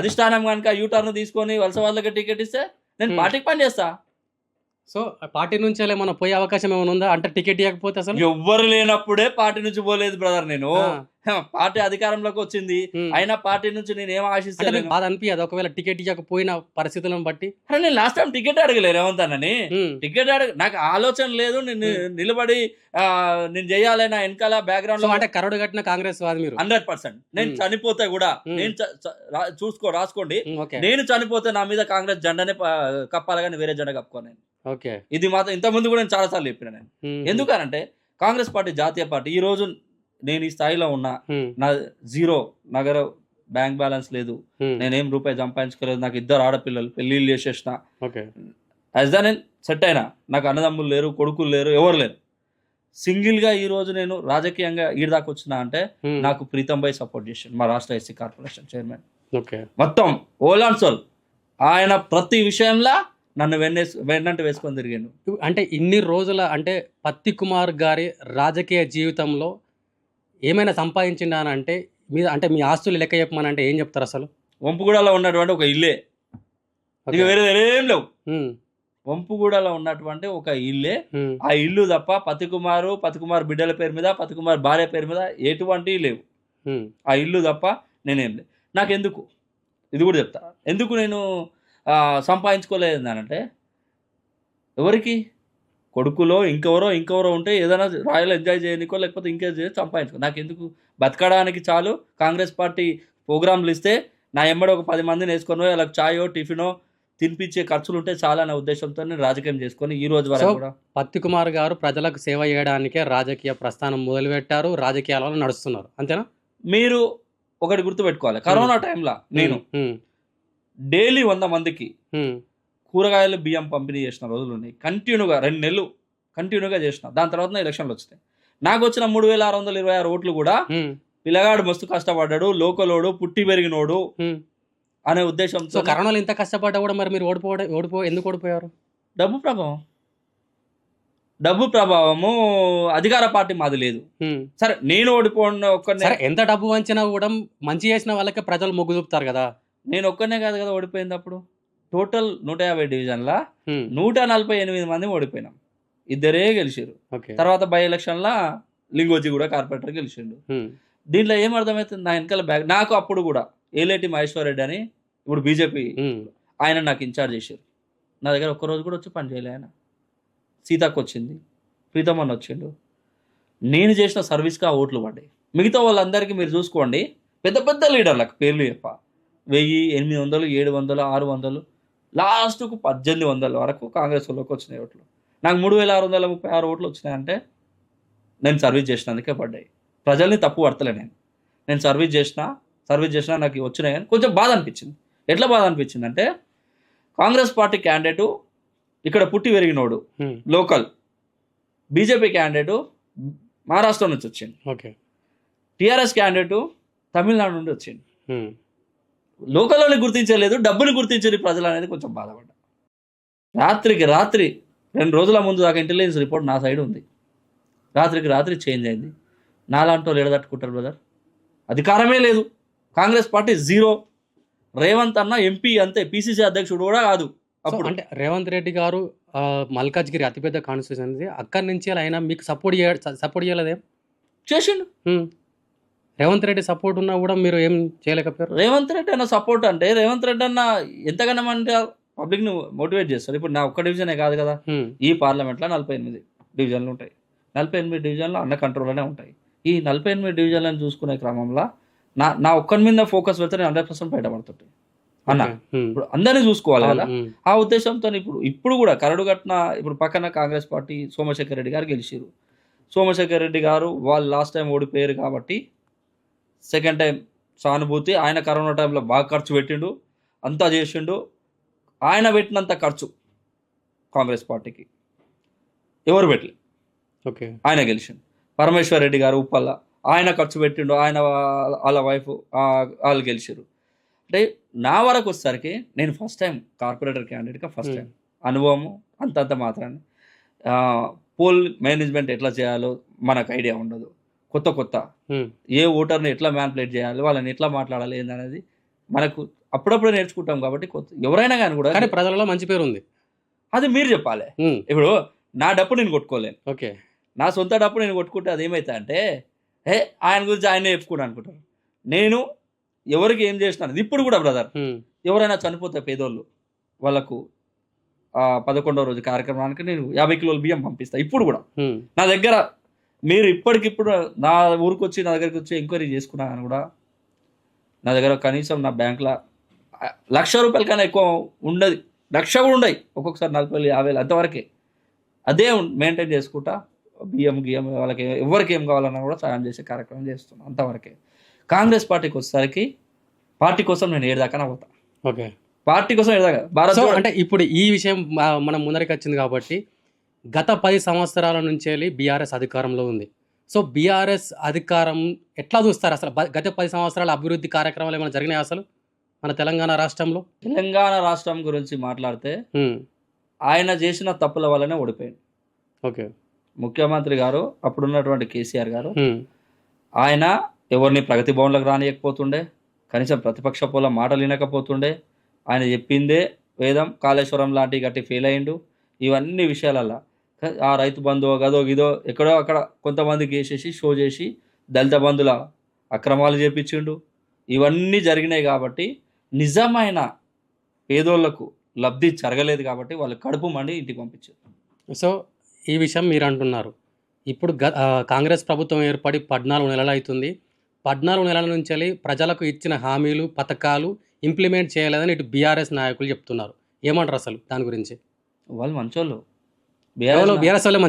అధిష్టానం కనుక యూటర్న్ తీసుకొని వలస వాళ్ళకి టికెట్ ఇస్తే నేను పార్టీకి పని చేస్తా.
సో పార్టీ నుంచి ఏమైనా పోయే అవకాశం ఏమైనా ఉందా? అంటే టికెట్ ఇవ్వకపోతే అసలు
ఎవ్వరు లేనప్పుడే పార్టీ నుంచి పోలేదు బ్రదర్. నేను పార్టీ అధికారంలోకి వచ్చింది, అయినా పార్టీ నుంచి నేను ఏం
అంటే
ఆశిస్తాను.
మీకు బాధ అనిపించదు ఒకవేళ టికెట్ ఇవ్వకపోయిన పరిస్థితులను బట్టి?
అరే నేను లాస్ట్ టైం టికెట్ అడగలే రేవంత్ అన్నని.
ఉమ్,
టికెట్ నాకు ఆలోచన లేదు. నేను నిలబడి నేను చేయాలి నా వెనకాల బ్యాక్గ్రౌండ్
సో
లో
అంటే కరడు కట్టిన కాంగ్రెస్ వాది మీరు.
100%. నేను చనిపోతే కూడా నేను రాసుకోండి,
ఓకే
నేను చనిపోతే నా మీద కాంగ్రెస్ జెండానే కప్పాలి కానీ వేరే జెండా కప్పుకోను నేను.
ఓకే.
ఇది మాత్రం ఇంత ముందు కూడా నేను చాలాసార్లు చెప్పిన నేను. ఎందుకనంటే కాంగ్రెస్ పార్టీ జాతీయ పార్టీ. ఈ రోజు నేను ఈ స్థాయిలో ఉన్నా, నా జీరో నగర బ్యాంక్ బ్యాలెన్స్ లేదు, నేనేం రూపాయి సంపాదించుకోలేదు, నాకు 2 ఆడపిల్లలు పెళ్ళిళ్ళు చేసేసిన,
ఓకే
యాజ్ దా నేను సెట్ అయినా, నాకు అన్నదమ్ములు లేరు, కొడుకులు లేరు, ఎవరు లేరు. సింగిల్గా ఈ రోజు నేను రాజకీయంగా ఈడ దాకా వచ్చినా అంటే నాకు ప్రీతం భాయ్ సపోర్ట్ చేసాడు, మా రాష్ట్ర ఎస్సీ కార్పొరేషన్ చైర్మన్.
ఓకే
మొత్తం ఓల్ అండ్ సోల్ ఆయన ప్రతి విషయంలో నన్ను వెన్నంటి వేసుకొని తిరిగాను.
అంటే ఇన్ని రోజుల అంటే పత్తి కుమార్ గారి రాజకీయ జీవితంలో ఏమైనా సంపాదించిండా అని అంటే అంటే మీ ఆస్తులు లెక్క చెప్పమని అంటే ఏం చెప్తారు అసలు?
వంపుగూడలో ఉన్నటువంటి ఒక ఇల్లే, ఇక వేరే ఏం లేవు.
ఉమ్,
వంపుగూడలో ఉన్నటువంటి ఒక ఇల్లే,
ఉమ్,
ఆ ఇల్లు తప్ప పత్తి కుమార్ బిడ్డల పేరు మీద, పత్తి కుమార్ భార్య పేరు మీద ఎటువంటివి లేవు.
ఉమ్,
ఆ ఇల్లు తప్ప నేనేం లేదు. నాకెందుకు ఇది కూడా చెప్తా, ఎందుకు నేను సంపాదించుకోలేదు అంటే, ఎవరికి కొడుకులో ఇంకెవరో ఉంటే ఏదైనా రాయల్ ఎంజాయ్ చేయనికో లేకపోతే ఇంకేం చేసి సంపాదించుకో. నాకు ఎందుకు, బతకడానికి చాలు. కాంగ్రెస్ పార్టీ ప్రోగ్రాంలు ఇస్తే నా ఎమ్మడి ఒక 10 మందిని వేసుకొని వాళ్ళకి చాయో టిఫినో తినిపించే ఖర్చులు ఉంటే చాలా అనే ఉద్దేశంతో నేను రాజకీయం చేసుకొని ఈ రోజు వరకు కూడా.
పత్తి కుమార్ గారు ప్రజలకు సేవ చేయడానికే రాజకీయ ప్రస్థానం మొదలుపెట్టారు, రాజకీయాలలో నడుస్తున్నారు, అంతేనా?
మీరు ఒకటి గుర్తుపెట్టుకోవాలి, కరోనా టైంలో నేను డైలీ 100 మందికి కూరగాయలు బియ్యం పంపిణీ చేసిన రోజులు ఉన్నాయి. కంటిన్యూగా 2 నెలలు కంటిన్యూగా చేసిన. దాని తర్వాత ఎలక్షన్లు వచ్చినాయి. నాకు వచ్చిన 3626 ఓట్లు కూడా పిల్లగాడు మస్తు కష్టపడ్డాడు, లోకలోడు, పుట్టి పెరిగినోడు అనే ఉద్దేశంతో.
కరోనాలో ఇంత కష్టపడ్డా కూడా మరి మీరు ఎందుకు ఓడిపోయారు?
డబ్బు ప్రభావము అధికార పార్టీ మాది లేదు. సరే నేను ఓడిపోయిన ఒక్కనే,
ఎంత డబ్బు వంచినా కూడా మంచి చేసిన వాళ్ళకే ప్రజలు మొగ్గు చూపుతారు కదా.
నేను ఒక్కనే కాదు కదా ఓడిపోయింది. అప్పుడు టోటల్ 150 డివిజన్లా 148 మంది ఓడిపోయినాం, 2 గెలిచారు. తర్వాత బై ఎలక్షన్లా లింగోజీ కూడా కార్పొరేటర్ గెలిచిండు. దీంట్లో ఏం అర్థమవుతుంది, నా వెనకాల బ్యాగ్. నాకు అప్పుడు కూడా ఏలేటి మహేశ్వర్ రెడ్డి అని, ఇప్పుడు బీజేపీ ఆయన నాకు ఇన్ఛార్జ్ చేశారు. నా దగ్గర ఒక్కరోజు కూడా వచ్చి పని చేయలే ఆయన. సీతకు వచ్చింది, ప్రీతమన్ వచ్చిండు. నేను చేసిన సర్వీస్కి ఆ ఓట్లు పడ్డాయి. మిగతా వాళ్ళందరికీ మీరు చూసుకోండి, పెద్ద పెద్ద లీడర్లకు పేర్లు చెప్ప 1000, 800, 700, 600, లాస్ట్కు 1800 వరకు కాంగ్రెస్ వాళ్ళకి వచ్చినాయి ఓట్లు. నాకు 3636 ఓట్లు వచ్చినాయంటే నేను సర్వీస్ చేసినందుకే పడ్డాయి. ప్రజల్ని తప్పు పడతలే నేను సర్వీస్ చేసినా నాకు వచ్చినాయి. కానీ కొంచెం బాధ అనిపించింది. ఎట్లా బాధ అనిపించింది అంటే, కాంగ్రెస్ పార్టీ క్యాండిడేటు ఇక్కడ పుట్టి పెరిగినోడు లోకల్, బీజేపీ క్యాండిడేటు మహారాష్ట్ర నుంచి వచ్చింది, టీఆర్ఎస్ క్యాండిడేటు తమిళనాడు నుండి వచ్చింది. లోకల్లోని గుర్తించలేదు, డబ్బుని గుర్తించని ప్రజలు అనేది కొంచెం బాధపడ్డా. రాత్రికి రాత్రి 2 రోజుల ముందు దాకా ఇంటెలిజెన్స్ రిపోర్ట్ నా సైడ్ ఉంది. రాత్రికి రాత్రి చేంజ్ అయింది. నాలాంటి వాళ్ళు ఎడదట్టుకుంటారు బ్రదర్. అధికారమే లేదు, కాంగ్రెస్ పార్టీ జీరో. రేవంత్ అన్న ఎంపీ అంతే, పిసిసి అధ్యక్షుడు కూడా కాదు. అప్పుడు
అంటే రేవంత్ రెడ్డి గారు మల్కాజ్గిరి అతిపెద్ద కాన్స్టిట్యూషన్, అక్కడి నుంచి ఆయన మీకు సపోర్ట్ చేయలేదేం?
చేసిండు.
రేవంత్ రెడ్డి సపోర్ట్ ఉన్నా కూడా మీరు ఏం చేయలేకపోయారు?
రేవంత్ రెడ్డి అన్న సపోర్ట్ అంటే, రేవంత్ రెడ్డి అన్న ఎంతగానో అంటే పబ్లిక్ని మోటివేట్ చేస్తారు. ఇప్పుడు నా ఒక్క డివిజనే కాదు కదా, ఈ పార్లమెంట్లో 48 డివిజన్లు ఉంటాయి. 48 డివిజన్లు అన్న కంట్రోల్లోనే ఉంటాయి. ఈ 48 డివిజన్లను చూసుకునే క్రమంలో నా ఒక్కరి మీద ఫోకస్ పెడితే నేను 100% బయటపడుతుంటాయి అన్న. ఇప్పుడు అందరినీ చూసుకోవాలి కదా, ఆ ఉద్దేశంతో ఇప్పుడు కూడా కరడుగట్టిన, ఇప్పుడు పక్కన కాంగ్రెస్ పార్టీ సోమశేఖర్ రెడ్డి గారు గెలిచారు. సోమశేఖర్ రెడ్డి గారు వాళ్ళు లాస్ట్ టైం ఓడిపోయారు కాబట్టి సెకండ్ టైం సానుభూతి. ఆయన కరోనా టైంలో బాగా ఖర్చు పెట్టిండు, అంతా చేసిండు. ఆయన పెట్టినంత ఖర్చు కాంగ్రెస్ పార్టీకి ఎవరు పెట్టలేదు. ఆయన గెలిచిండు. పరమేశ్వర్ రెడ్డి గారు ఉప్పల్ల, ఆయన ఖర్చు పెట్టిండు, ఆయన వాళ్ళ వైఫ్ వాళ్ళు గెలిచారు. అంటే నా వరకు వచ్చేసరికి నేను ఫస్ట్ టైం కార్పొరేటర్ క్యాండిడేట్గా ఫస్ట్ టైం అనుభవము అంతంత మాత్రాన్ని. పోల్ మేనేజ్మెంట్ ఎట్లా చేయాలో మనకు ఐడియా ఉండదు. కొత్త ఏ ఓటర్ని ఎట్లా మ్యానిపులేట్ చేయాలి, వాళ్ళని ఎట్లా మాట్లాడాలి ఏందనేది మనకు అప్పుడప్పుడే నేర్చుకుంటాం కాబట్టి ఎవరైనా కానీ కూడా.
కానీ ప్రజలలో మంచి పేరు ఉంది,
అది మీరు చెప్పాలి. ఇప్పుడు నా డప్పు నేను కొట్టుకోలేను, నా సొంత డప్పు నేను కొట్టుకుంటే అది ఏమవుతా అంటే ఆయన గురించి ఆయనే చెప్పుకోవడం అనుకుంటారు. నేను ఎవరికి ఏం చేసినాను ఇప్పుడు కూడా బ్రదర్, ఎవరైనా చనిపోతే పేదోళ్ళు వాళ్ళకు 11వ రోజు కార్యక్రమానికి నేను 50 కిలోల బియ్యం పంపిస్తాను ఇప్పుడు కూడా. నా దగ్గర మీరు ఇప్పటికిప్పుడు నా ఊరికి వచ్చి నా దగ్గరికి వచ్చి ఎంక్వైరీ చేసుకున్నా కానీ కూడా నా దగ్గర కనీసం నా బ్యాంకులో ₹1,00,000 కన్నా ఎక్కువ ఉండదు, 1,00,000 కూడా ఉండయి, ఒక్కొక్కసారి 40,000 50,000 అంతవరకే. అదే మెయింటైన్ చేసుకుంటా బియ్యం వాళ్ళకి ఎవరికి ఏం కావాలన్నా కూడా సాయం చేసే కార్యక్రమం చేస్తున్నాను అంతవరకే. కాంగ్రెస్ పార్టీకి వచ్చేసరికి పార్టీ కోసం నేను ఏడాకనే పోతా.
ఓకే,
పార్టీ కోసం ఏడాక భారత్.
అంటే ఇప్పుడు ఈ విషయం మనం ముందరికి వచ్చింది కాబట్టి గత 10 సంవత్సరాల నుంచి బీఆర్ఎస్ అధికారంలో ఉంది. సో బీఆర్ఎస్ అధికారం ఎట్లా చూస్తారు అసలు? గత 10 సంవత్సరాల అభివృద్ధి కార్యక్రమాలు ఏమైనా జరిగినాయి అసలు మన తెలంగాణ రాష్ట్రంలో?
తెలంగాణ రాష్ట్రం గురించి మాట్లాడితే ఆయన చేసిన తప్పుల వల్లనే ఓడిపోయింది.
ఓకే,
ముఖ్యమంత్రి గారు అప్పుడున్నటువంటి కేసీఆర్ గారు ఆయన ఎవరిని ప్రగతి భవన్లకు రానియకపోతుండే, కనీసం ప్రతిపక్ష పోల మాటలు వినకపోతుండే, ఆయన చెప్పిందే వేదం. కాళేశ్వరం లాంటి గట్టి ఫెయిల్ అయ్యిండు. ఇవన్నీ విషయాలల్లో ఆ రైతు బంధు గదో గిదో ఎక్కడో అక్కడ కొంతమందికి వేసేసి షో చేసి దళిత బంధుల అక్రమాలు చేపించిండు. ఇవన్నీ జరిగినాయి కాబట్టి నిజమైన పేదోళ్లకు లబ్ధి జరగలేదు కాబట్టి వాళ్ళు కడుపు మండి ఇంటికి పంపించారు.
సో ఈ విషయం మీరు అంటున్నారు. ఇప్పుడు కాంగ్రెస్ ప్రభుత్వం ఏర్పడి 14 నెలలు అవుతుంది. 14 నెలల నుంచి ప్రజలకు ఇచ్చిన హామీలు పథకాలు ఇంప్లిమెంట్ చేయలేదని ఇటు బీఆర్ఎస్ నాయకులు చెప్తున్నారు. ఏమంటారు అసలు దాని గురించి?
వాళ్ళు మంచోళ్ళు,
బీఆర్ఎస్ వాళ్ళే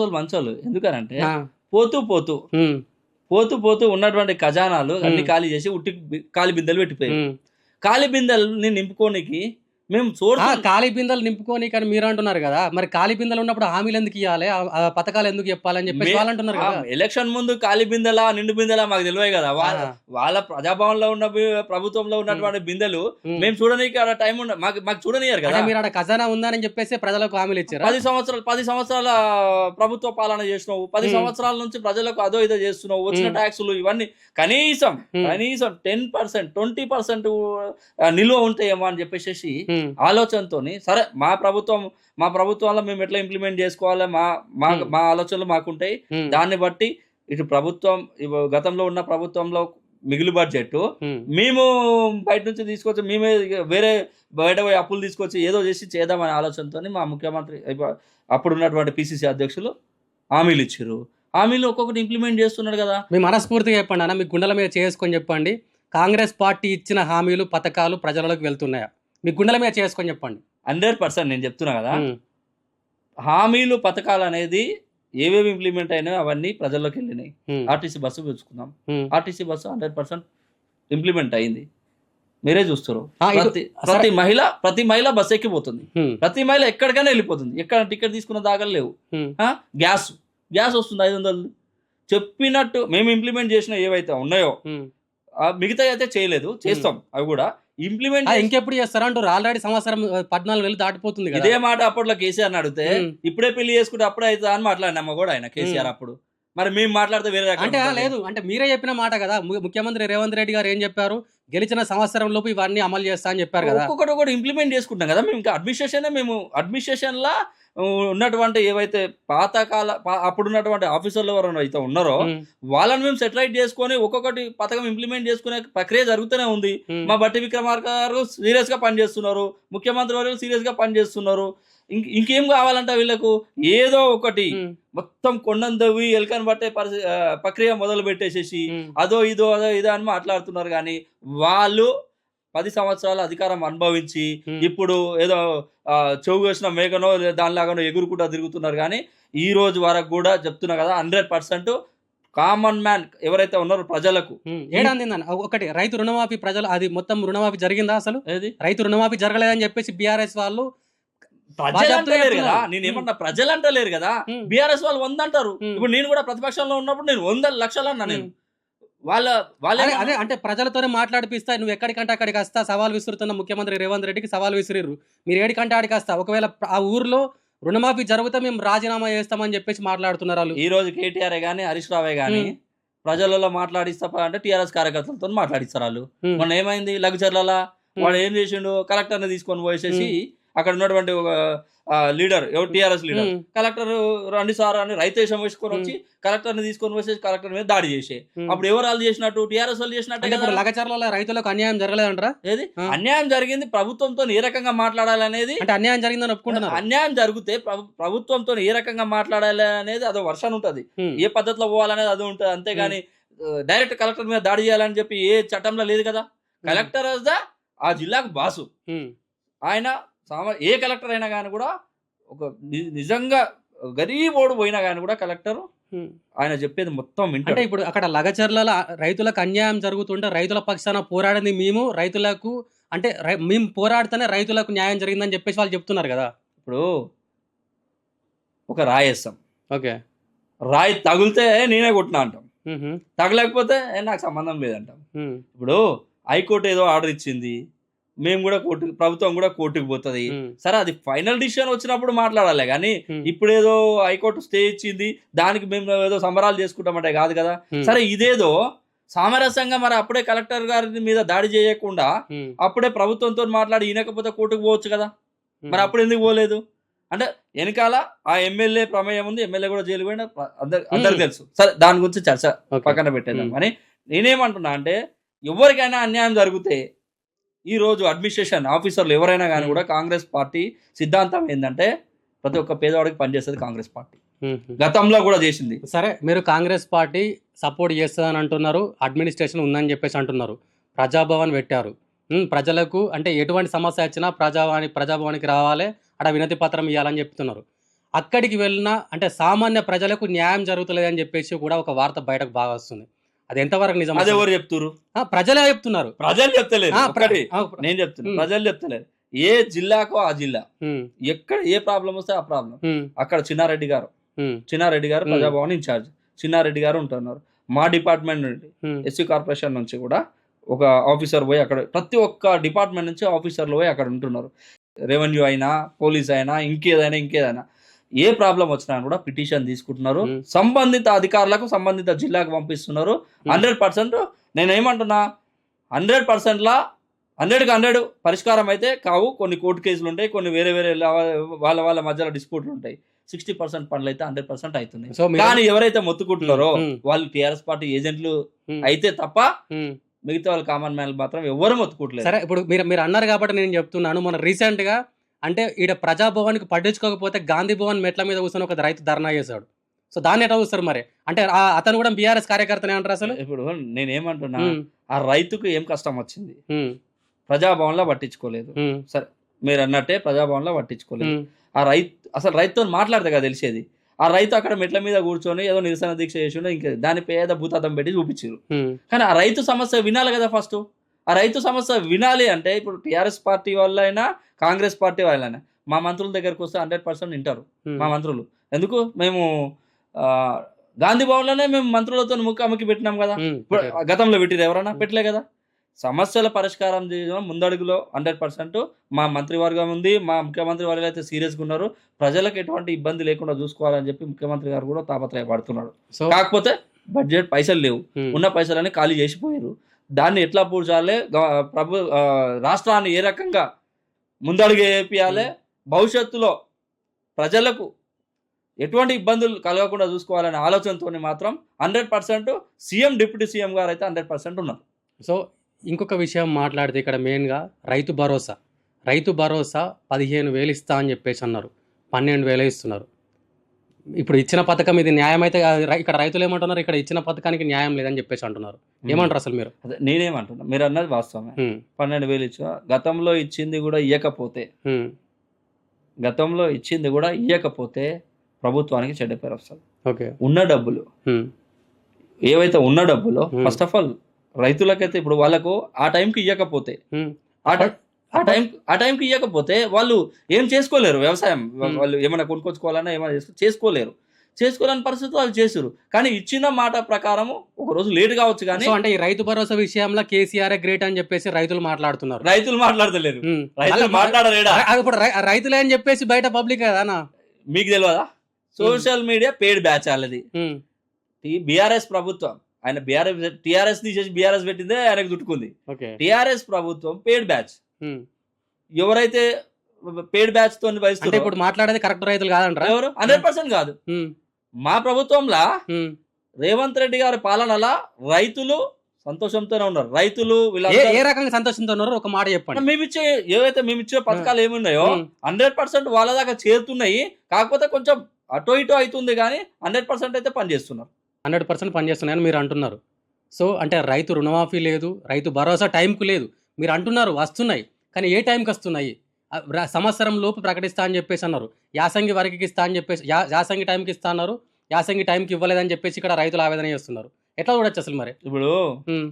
వాళ్ళు మంచోళ్ళు. ఎందుకనంటే పోతూ పోతూ ఉన్నటువంటి ఖజానాలు అన్ని ఖాళీ చేసి ఉట్టి ఖాళీ బిందెలు పెట్టిపోయాయి. ఖాళీ బిందెల్ని నింపుకోనికి మేము
ఖాళీ బిందెలు నింపుకొని కానీ మీరు అంటున్నారు కదా, మరి ఖాళీ బిందెలు ఉన్నప్పుడు హామీలు ఎందుకు ఇవ్వాలి, పథకాలు ఎందుకు చెప్పాలని చెప్పేసి వాళ్ళు అంటున్నారు కదా.
ఎలక్షన్ ముందు ఖాళీ బిందెలా నిండు బిందెలా మాకు తెలియదు కదా. వాళ్ళ ప్రజాభవన్ లో ఉన్న ప్రభుత్వంలో ఉన్నటువంటి బిందెలు మేము చూడనీకి టైం మాకు చూడనియారు కదా.
మీరు అక్కడ ఖజానా ఉందని చెప్పేసి ప్రజలకు హామీలు ఇచ్చారు.
10 సంవత్సరాల ప్రభుత్వ పాలన చేసినావు, 10 సంవత్సరాల నుంచి ప్రజలకు అదో ఇదో చేస్తున్నావు, వచ్చిన ట్యాక్సులు ఇవన్నీ కనీసం 10% 20% నిల్వ ఉంటాయేమో అని చెప్పేసి ఆలోచనతో సరే మా ప్రభుత్వంలో మేము ఎట్లా ఇంప్లిమెంట్ చేసుకోవాలి, మా ఆలోచనలు మాకుంటాయి. దాన్ని బట్టి ఇటు ప్రభుత్వం గతంలో ఉన్న ప్రభుత్వంలో మిగులు బడ్జెట్ మేము బయట నుంచి తీసుకొచ్చి మేమే వేరే బయట పోయి అప్పులు తీసుకొచ్చి ఏదో చేసి చేద్దామనే ఆలోచనతో మా ముఖ్యమంత్రి అప్పుడున్నటువంటి పిసిసి అధ్యక్షులు హామీలు ఇచ్చారు. హామీలు ఒక్కొక్కటి ఇంప్లిమెంట్ చేస్తున్నాడు కదా.
మీ మనస్ఫూర్తిగా చెప్పండి అన్న, మీ గుండెల మీద చేసుకొని చెప్పండి. కాంగ్రెస్ పార్టీ ఇచ్చిన హామీలు పథకాలు ప్రజలకు వెళ్తున్నాయా? మీ గుండెల మీద చేసుకొని చెప్పండి.
100% నేను చెప్తున్నా కదా. హామీలు పథకాలు అనేది ఏవేవి ఇంప్లిమెంట్ అయినాయో అవన్నీ ప్రజల్లోకి వెళ్ళినాయి. ఆర్టీసీ బస్సు పెంచుకుందాం, ఆర్టీసీ బస్సు 100% ఇంప్లిమెంట్ అయింది. మీరే చూస్తారు. ప్రతి మహిళ బస్సు ఎక్కిపోతుంది, ప్రతి మహిళ ఎక్కడికైనా వెళ్ళిపోతుంది, ఎక్కడ టికెట్ తీసుకున్న దాఖలు లేవు. గ్యాస్ వస్తుంది 500. చెప్పినట్టు మేము ఇంప్లిమెంట్ చేసిన ఏవైతే ఉన్నాయో మిగతా అయితే చేయలేదు, చేస్తాం అవి కూడా ఇంప్లిమెంట్.
ఇంకెప్పుడు చేస్తారా అంటారు? ఆల్రెడీ సంవత్సరం 14 నెలలు దాటిపోతుంది.
ఇదే మాట అప్పట్లో కేసీఆర్ అడిగితే ఇప్పుడే పెళ్లి చేసుకుంటే అప్పుడే అవుతుందా అని మాట్లాడినమ్మ కూడా ఆయన కేసీఆర్ అప్పుడు. మరి మేము మాట్లాడితే వేరే
అంటే లేదు, అంటే మీరే చెప్పిన మాట కదా. ముఖ్యమంత్రి రేవంత్ రెడ్డి గారు ఏం చెప్పారు? గెలిచిన సంవత్సరం లోపు ఇవన్నీ అమలు చేస్తా అని చెప్పారు కదా.
ఒక్కొక్కటి ఇంప్లిమెంట్ చేసుకుంటాం కదా మేము. ఇంకా అడ్మినిస్ట్రేషన్ లా ఉన్నటువంటి ఏవైతే పాతకాల అప్పుడున్నటువంటి ఆఫీసర్లు ఎవరైనా అయితే ఉన్నారో వాళ్ళని మేము సెటిలైట్ చేసుకొని ఒక్కొక్కటి పథకం ఇంప్లిమెంట్ చేసుకునే ప్రక్రియ జరుగుతూనే ఉంది. మా బట్టి విక్రమార్క గారు సీరియస్ గా పనిచేస్తున్నారు, ముఖ్యమంత్రి వారు సీరియస్ గా పనిచేస్తున్నారు. ఇంకేం కావాలంటే వీళ్ళకు ఏదో ఒకటి మొత్తం కొండందవి ఎలకని పట్టే ప్రక్రియ మొదలు పెట్టేసేసి అదో ఇదో అని మాట్లాడుతున్నారు. కానీ వాళ్ళు 10 సంవత్సరాల అధికారం అనుభవించి ఇప్పుడు ఏదో చెవుగోసిన మేకనో దానిలాగానో ఎగురుకుంటా తిరుగుతున్నారు. కానీ ఈ రోజు వరకు కూడా చెప్తున్నా కదా 100% కామన్ మ్యాన్ ఎవరైతే ఉన్నారో ప్రజలకు
ఏడాందిందని ఒకటి రైతు రుణమాఫీ ప్రజలు అది మొత్తం రుణమాఫీ జరిగిందా? అసలు రైతు రుణమాఫీ జరగలేదని చెప్పేసి బీఆర్ఎస్ వాళ్ళు
ప్రజలంటలేరు కదా. నేనేమన్నా ప్రజలంటలేరు కదా, బీఆర్ఎస్ వాళ్ళు 100 అంటారు. ఇప్పుడు నేను కూడా ప్రతిపక్షంలో ఉన్నప్పుడు నేను 100 లక్షలు అన్నా. నేను
అదే అంటే ప్రజలతోనే మాట్లాడిపిస్తా, నువ్వు ఎక్కడికంటే అక్కడికి వస్తా సవాల్ విసురుతున్న ముఖ్యమంత్రి రేవంత్ రెడ్డికి సవాల్ విసిరిర్రు. మీరు ఏడికంటే ఆడికి వస్తా, ఒకవేళ ఆ ఊర్లో రుణమాఫీ జరిగితే మేము రాజీనామా చేస్తామని చెప్పేసి మాట్లాడుతున్నారు వాళ్ళు.
ఈ రోజు కేటీఆర్ గానీ హరీష్ రావే గానీ ప్రజలలో మాట్లాడిస్తా అంటే టీఆర్ఎస్ కార్యకర్తలతో మాట్లాడిస్తారు వాళ్ళు. మొన్న ఏమైంది లగ్జర్లలో వాడు ఏం చేసిండు, కలెక్టర్ని తీసుకొని పోసేసి అక్కడ ఉన్నటువంటి ఒక లీడర్ ఎవరు టీఆర్ఎస్ లీడర్ కలెక్టర్ రండి సార్ అని రైతేషం వేసుకొని వచ్చి కలెక్టర్ ని తీసుకొని వచ్చి కలెక్టర్ మీద దాడి చేసే అప్పుడు ఎవరు వాళ్ళు చేసినట్టు టీఆర్ఎస్ వాళ్ళు చేసినట్టు
లగచర్లలో రైతులకు అన్యాయం జరగలేదంటారా?
ఏది అన్యాయం జరిగింది ప్రభుత్వంతో ఏ రకంగా మాట్లాడాలనేది
అంటే అన్యాయం జరిగిందని ఒప్పుకుంటున్నారు.
అన్యాయం జరిగితే ప్రభుత్వంతో ఏ రకంగా మాట్లాడాలి అనేది అదో వర్షన్ ఉంటది, ఏ పద్ధతిలో పోవాలనేది అది ఉంటది. అంతేగాని డైరెక్ట్ కలెక్టర్ మీద దాడి చేయాలని చెప్పి ఏ చట్టంలో లేదు కదా. కలెక్టర్ ఆ జిల్లాకు బాసు, ఆయన ఏ కలెక్టర్ అయినా కానీ కూడా ఒక నిజంగా గరీబోడు పోయినా కానీ కూడా కలెక్టర్ ఆయన చెప్పేది మొత్తం వింటాడు.
అంటే ఇప్పుడు అక్కడ లగచర్లలో రైతులకు అన్యాయం జరుగుతుంటే రైతుల పక్షాన పోరాడింది మేము, రైతులకు అంటే మేము పోరాడితేనే రైతులకు న్యాయం జరిగిందని చెప్పేసి వాళ్ళు చెప్తున్నారు కదా.
ఇప్పుడు ఒక రాయేస్తాం,
ఓకే, రాయి
తగిలితే నేనే కొట్టినా అంటాం, తగలేకపోతే నాకు సంబంధం లేదంటాం. ఇప్పుడు హైకోర్టు ఏదో ఆర్డర్ ఇచ్చింది, మేము కూడా కోర్టు, ప్రభుత్వం కూడా కోర్టుకు పోతుంది. సరే, అది ఫైనల్ డిసిషన్ వచ్చినప్పుడు మాట్లాడాలి కానీ ఇప్పుడు ఏదో హైకోర్టు స్టే ఇచ్చింది దానికి మేము ఏదో సంబరాలు చేసుకుంటామంటే కాదు కదా. సరే, ఇదేదో సామరస్యంగా మరి అప్పుడే కలెక్టర్ గారి మీద దాడి చేయకుండా అప్పుడే ప్రభుత్వంతో మాట్లాడి ఈనకపోతే కోర్టుకు పోవచ్చు కదా. మరి అప్పుడు ఎందుకు పోలేదు అంటే వెనకాల ఆ ఎమ్మెల్యే ప్రమేయం ఉంది, ఎమ్మెల్యే కూడా జైలు పోయినా అందరికి తెలుసు. సరే, దాని గురించి చర్చ పక్కన పెట్టేద్దాం. కానీ నేనేమంటున్నా అంటే ఎవరికైనా అన్యాయం జరిగితే ఈ రోజు అడ్మినిస్ట్రేషన్ ఆఫీసర్లు ఎవరైనా కానీ కూడా కాంగ్రెస్ పార్టీ సిద్ధాంతం ఏంటంటే ప్రతి ఒక్క పేదవాడికి పనిచేస్తుంది కాంగ్రెస్ పార్టీ, గతంలో కూడా చేసింది.
సరే, మీరు కాంగ్రెస్ పార్టీ సపోర్ట్ చేస్తుందని అంటున్నారు, అడ్మినిస్ట్రేషన్ ఉందని చెప్పేసి అంటున్నారు, ప్రజాభవన్ పెట్టారు, ప్రజలకు అంటే ఎటువంటి సమస్య వచ్చినా ప్రజాభవన్కి రావాలి, అక్కడ వినతి పత్రం ఇవ్వాలని చెప్తున్నారు. అక్కడికి వెళ్ళినా అంటే సామాన్య ప్రజలకు న్యాయం జరుగుతలేదని చెప్పేసి కూడా ఒక వార్త బయటకు బాగా వస్తుంది. అది ఎంతవరకు నిజం?
అది ఎవరు చెప్తున్నారు?
ప్రజలే చెప్తున్నారు.
ప్రజలు చెప్తలేదు, నేను చెప్తున్నా, ప్రజలు చెప్తలేదు. ఏ జిల్లాకో ఆ జిల్లా, ఎక్కడ ఏ ప్రాబ్లం వస్తే ఆ ప్రాబ్లం. అక్కడ చిన్నారెడ్డి గారు ప్రజాభవన్ ఇన్ఛార్జ్ చిన్నారెడ్డి గారు ఉంటున్నారు. మా డిపార్ట్మెంట్ నుండి ఎస్సీ కార్పొరేషన్ నుంచి కూడా ఒక ఆఫీసర్ పోయి అక్కడ, ప్రతి ఒక్క డిపార్ట్మెంట్ నుంచి ఆఫీసర్లు పోయి అక్కడ ఉంటున్నారు. రెవెన్యూ అయినా, పోలీస్ అయినా, ఇంకేదైనా ఏ ప్రాబ్లం వచ్చినా కూడా పిటిషన్ తీసుకుంటున్నారు, సంబంధిత అధికారులకు సంబంధిత జిల్లాకు పంపిస్తున్నారు. 100% నేనేమంటున్నా, 100%లా 100% పరిష్కారం అయితే కావు. కొన్ని కోర్టు కేసులు ఉంటాయి, కొన్ని వేరే వాళ్ళ మధ్యలో డిస్ప్యూట్లు ఉంటాయి. 60% పనులు అయితే 100% అవుతున్నాయి. కానీ ఎవరైతే మొత్తుకుంటున్నారో వాళ్ళు టీఆర్ఎస్ పార్టీ ఏజెంట్లు అయితే తప్ప మిగతా వాళ్ళు కామన్ మ్యాన్ మాత్రం ఎవరు మొత్తుకోవట్లేదు.
సరే, ఇప్పుడు మీరు అన్నారు కాబట్టి నేను చెప్తున్నాను, మన రీసెంట్గా అంటే ఈడ ప్రజాభవన్కి పట్టించుకోకపోతే గాంధీ భవన్ మెట్ల మీద కూర్చొని ఒక రైతు ధర్నా చేశాడు. సో దాన్ని ఎట్లా చూస్తారు మరి? అంటే అతను కూడా బీఆర్ఎస్ కార్యకర్తనే అంటారు. అసలు ఇప్పుడు
నేనేమంటున్నా, ఆ రైతుకు ఏం కష్టం వచ్చింది, ప్రజాభవన్లో పట్టించుకోలేదు. సరే, మీరు అన్నట్టే ప్రజాభవన్లో పట్టించుకోలేదు. ఆ అసలు రైతుతో మాట్లాడితే కదా తెలిసేది. ఆ రైతు అక్కడ మెట్ల మీద కూర్చొని ఏదో నిరసన దీక్ష చేసిండో, ఇంకా దాని పేద భూతాతం పెట్టి చూపించారు. కానీ ఆ రైతు సమస్య వినాలి కదా. ఫస్ట్ ఆ రైతు సమస్య వినాలి అంటే ఇప్పుడు టీఆర్ఎస్ పార్టీ వాళ్ళైనా కాంగ్రెస్ పార్టీ వాళ్ళైనా మా మంత్రుల దగ్గరకు వస్తే 100% వింటారు మా మంత్రులు. ఎందుకు, మేము గాంధీ భవన్లోనే మేము మంత్రులతో ముఖాముఖి పెట్టినాం కదా. గతంలో పెట్టిరు ఎవరన్నా? పెట్టలే కదా. సమస్యల పరిష్కారం చేయడం ముందడుగులో 100% మా మంత్రివర్గం ఉంది. మా ముఖ్యమంత్రి వారు అయితే సీరియస్గా ఉన్నారు. ప్రజలకు ఎటువంటి ఇబ్బంది లేకుండా చూసుకోవాలని చెప్పి ముఖ్యమంత్రి గారు కూడా తాపత్రయపడుతున్నాడు. కాకపోతే బడ్జెట్ పైసలు లేవు, ఉన్న పైసలని ఖాళీ చేసిపోయారు. దాన్ని ఎట్లా పూడ్చాలి, రాష్ట్రాన్ని ఏ రకంగా ముందడుగు వేయాలి, భవిష్యత్తులో ప్రజలకు ఎటువంటి ఇబ్బందులు కలగకుండా చూసుకోవాలనే ఆలోచనతో మాత్రం 100% సీఎం, డిప్యూటీ సీఎం గారు అయితే 100% ఉన్నారు.
సో ఇంకొక విషయం మాట్లాడితే ఇక్కడ మెయిన్గా రైతు భరోసా 15,000 ఇస్తా అని చెప్పేసి అన్నారు, 12,000 ఇస్తున్నారు. ఇప్పుడు ఇచ్చిన పథకం ఇది న్యాయం అయితే ఇక్కడ రైతులు ఏమంటున్నారు, ఇక్కడ ఇచ్చిన పథకానికి న్యాయం లేదని చెప్పేసి అంటున్నారు. ఏమంటారు అసలు మీరు?
అదే నేనేమంటున్నా, మీరు అన్నది వాస్తవమే. 12,000 ఇచ్చా, గతంలో ఇచ్చింది కూడా ఇయ్యకపోతే ప్రభుత్వానికి చెడ్డ పేరు వస్తుంది.
ఓకే,
ఉన్న డబ్బులు ఏవైతే ఉన్న డబ్బులు ఫస్ట్ ఆఫ్ ఆల్ రైతులకైతే ఇప్పుడు వాళ్ళకు ఆ టైంకి ఇవ్వకపోతే ఆ టైంకి ఇవ్వకపోతే వాళ్ళు ఏం చేసుకోలేరు. వ్యవసాయం వాళ్ళు ఏమైనా కొనుక్కొచ్చుకోవాలన్నా ఏమైనా చేసుకోలేని పరిస్థితి వాళ్ళు చేసారు. కానీ ఇచ్చిన మాట ప్రకారం ఒక రోజు లేట్ కావచ్చు. కానీ
అంటే ఈ రైతు భరోసా విషయంలో కేసీఆర్ గ్రేట్ అని చెప్పేసి రైతులు మాట్లాడుతున్నారు.
రైతులు మాట్లాడతలేరు, మాట్లాడలేడా?
ఇప్పుడు రైతులే అని చెప్పేసి బయట పబ్లిక్ కదా,
మీకు తెలియదా? సోషల్ మీడియా పెయిడ్ బ్యాచ్ వాళ్ళది. బీఆర్ఎస్ ప్రభుత్వం, ఆయన టీఆర్ఎస్ తీసేసి బీఆర్ఎస్ పెట్టిందే ఆయనకు చుట్టుకుంది. టీఆర్ఎస్ ప్రభుత్వం పెయిడ్ బ్యాచ్. ఎవరైతే పేడ్ బ్యాచ్ తో
అంటే
వహిస్తారు.
ఇప్పుడు మాట్లాడేది కరెక్ట్ రైతులు కాదంటారా?
ఎవరు 100% కాదు.
ఉమ్,
మా ప్రభుత్వంలో
ఉమ్.
రేవంత్ రెడ్డి గారి పాలనలా రైతులు సంతోషంతోనే ఉన్నారు. రైతులు
ఏ
వీళ్ళందరూ
ఏ రకంగా సంతోషంతో ఉన్నారో ఒక మాట చెప్పండి.
మేమిచ్చే పథకాలు ఏమున్నాయో
ఉమ్.
100% వాళ్ళ దాకా చేరుతున్నాయి. కాకపోతే కొంచెం అటో ఇటో అవుతుంది కానీ 100% అయితే పనిచేస్తున్నారు.
100% పనిచేస్తున్నాయని మీరు అంటున్నారు. సో అంటే రైతు రుణమాఫీ లేదు, రైతు భరోసా టైంకు లేదు. మీరు అంటున్నారు వస్తున్నాయి, కానీ ఏ టైంకి వస్తున్నాయి? సంవత్సరం లోపు ప్రకటిస్తా అని చెప్పేసి అన్నారు. యాసంగి వరకు ఇస్తా అని చెప్పేసి యాసంగి టైంకి ఇస్తా అన్నారు. యాసంగి టైంకి ఇవ్వలేదని చెప్పేసి ఇక్కడ రైతులు ఆవేదన చేస్తున్నారు. ఎట్లా చూడొచ్చు అసలు మరి?
ఇప్పుడు
ఉమ్,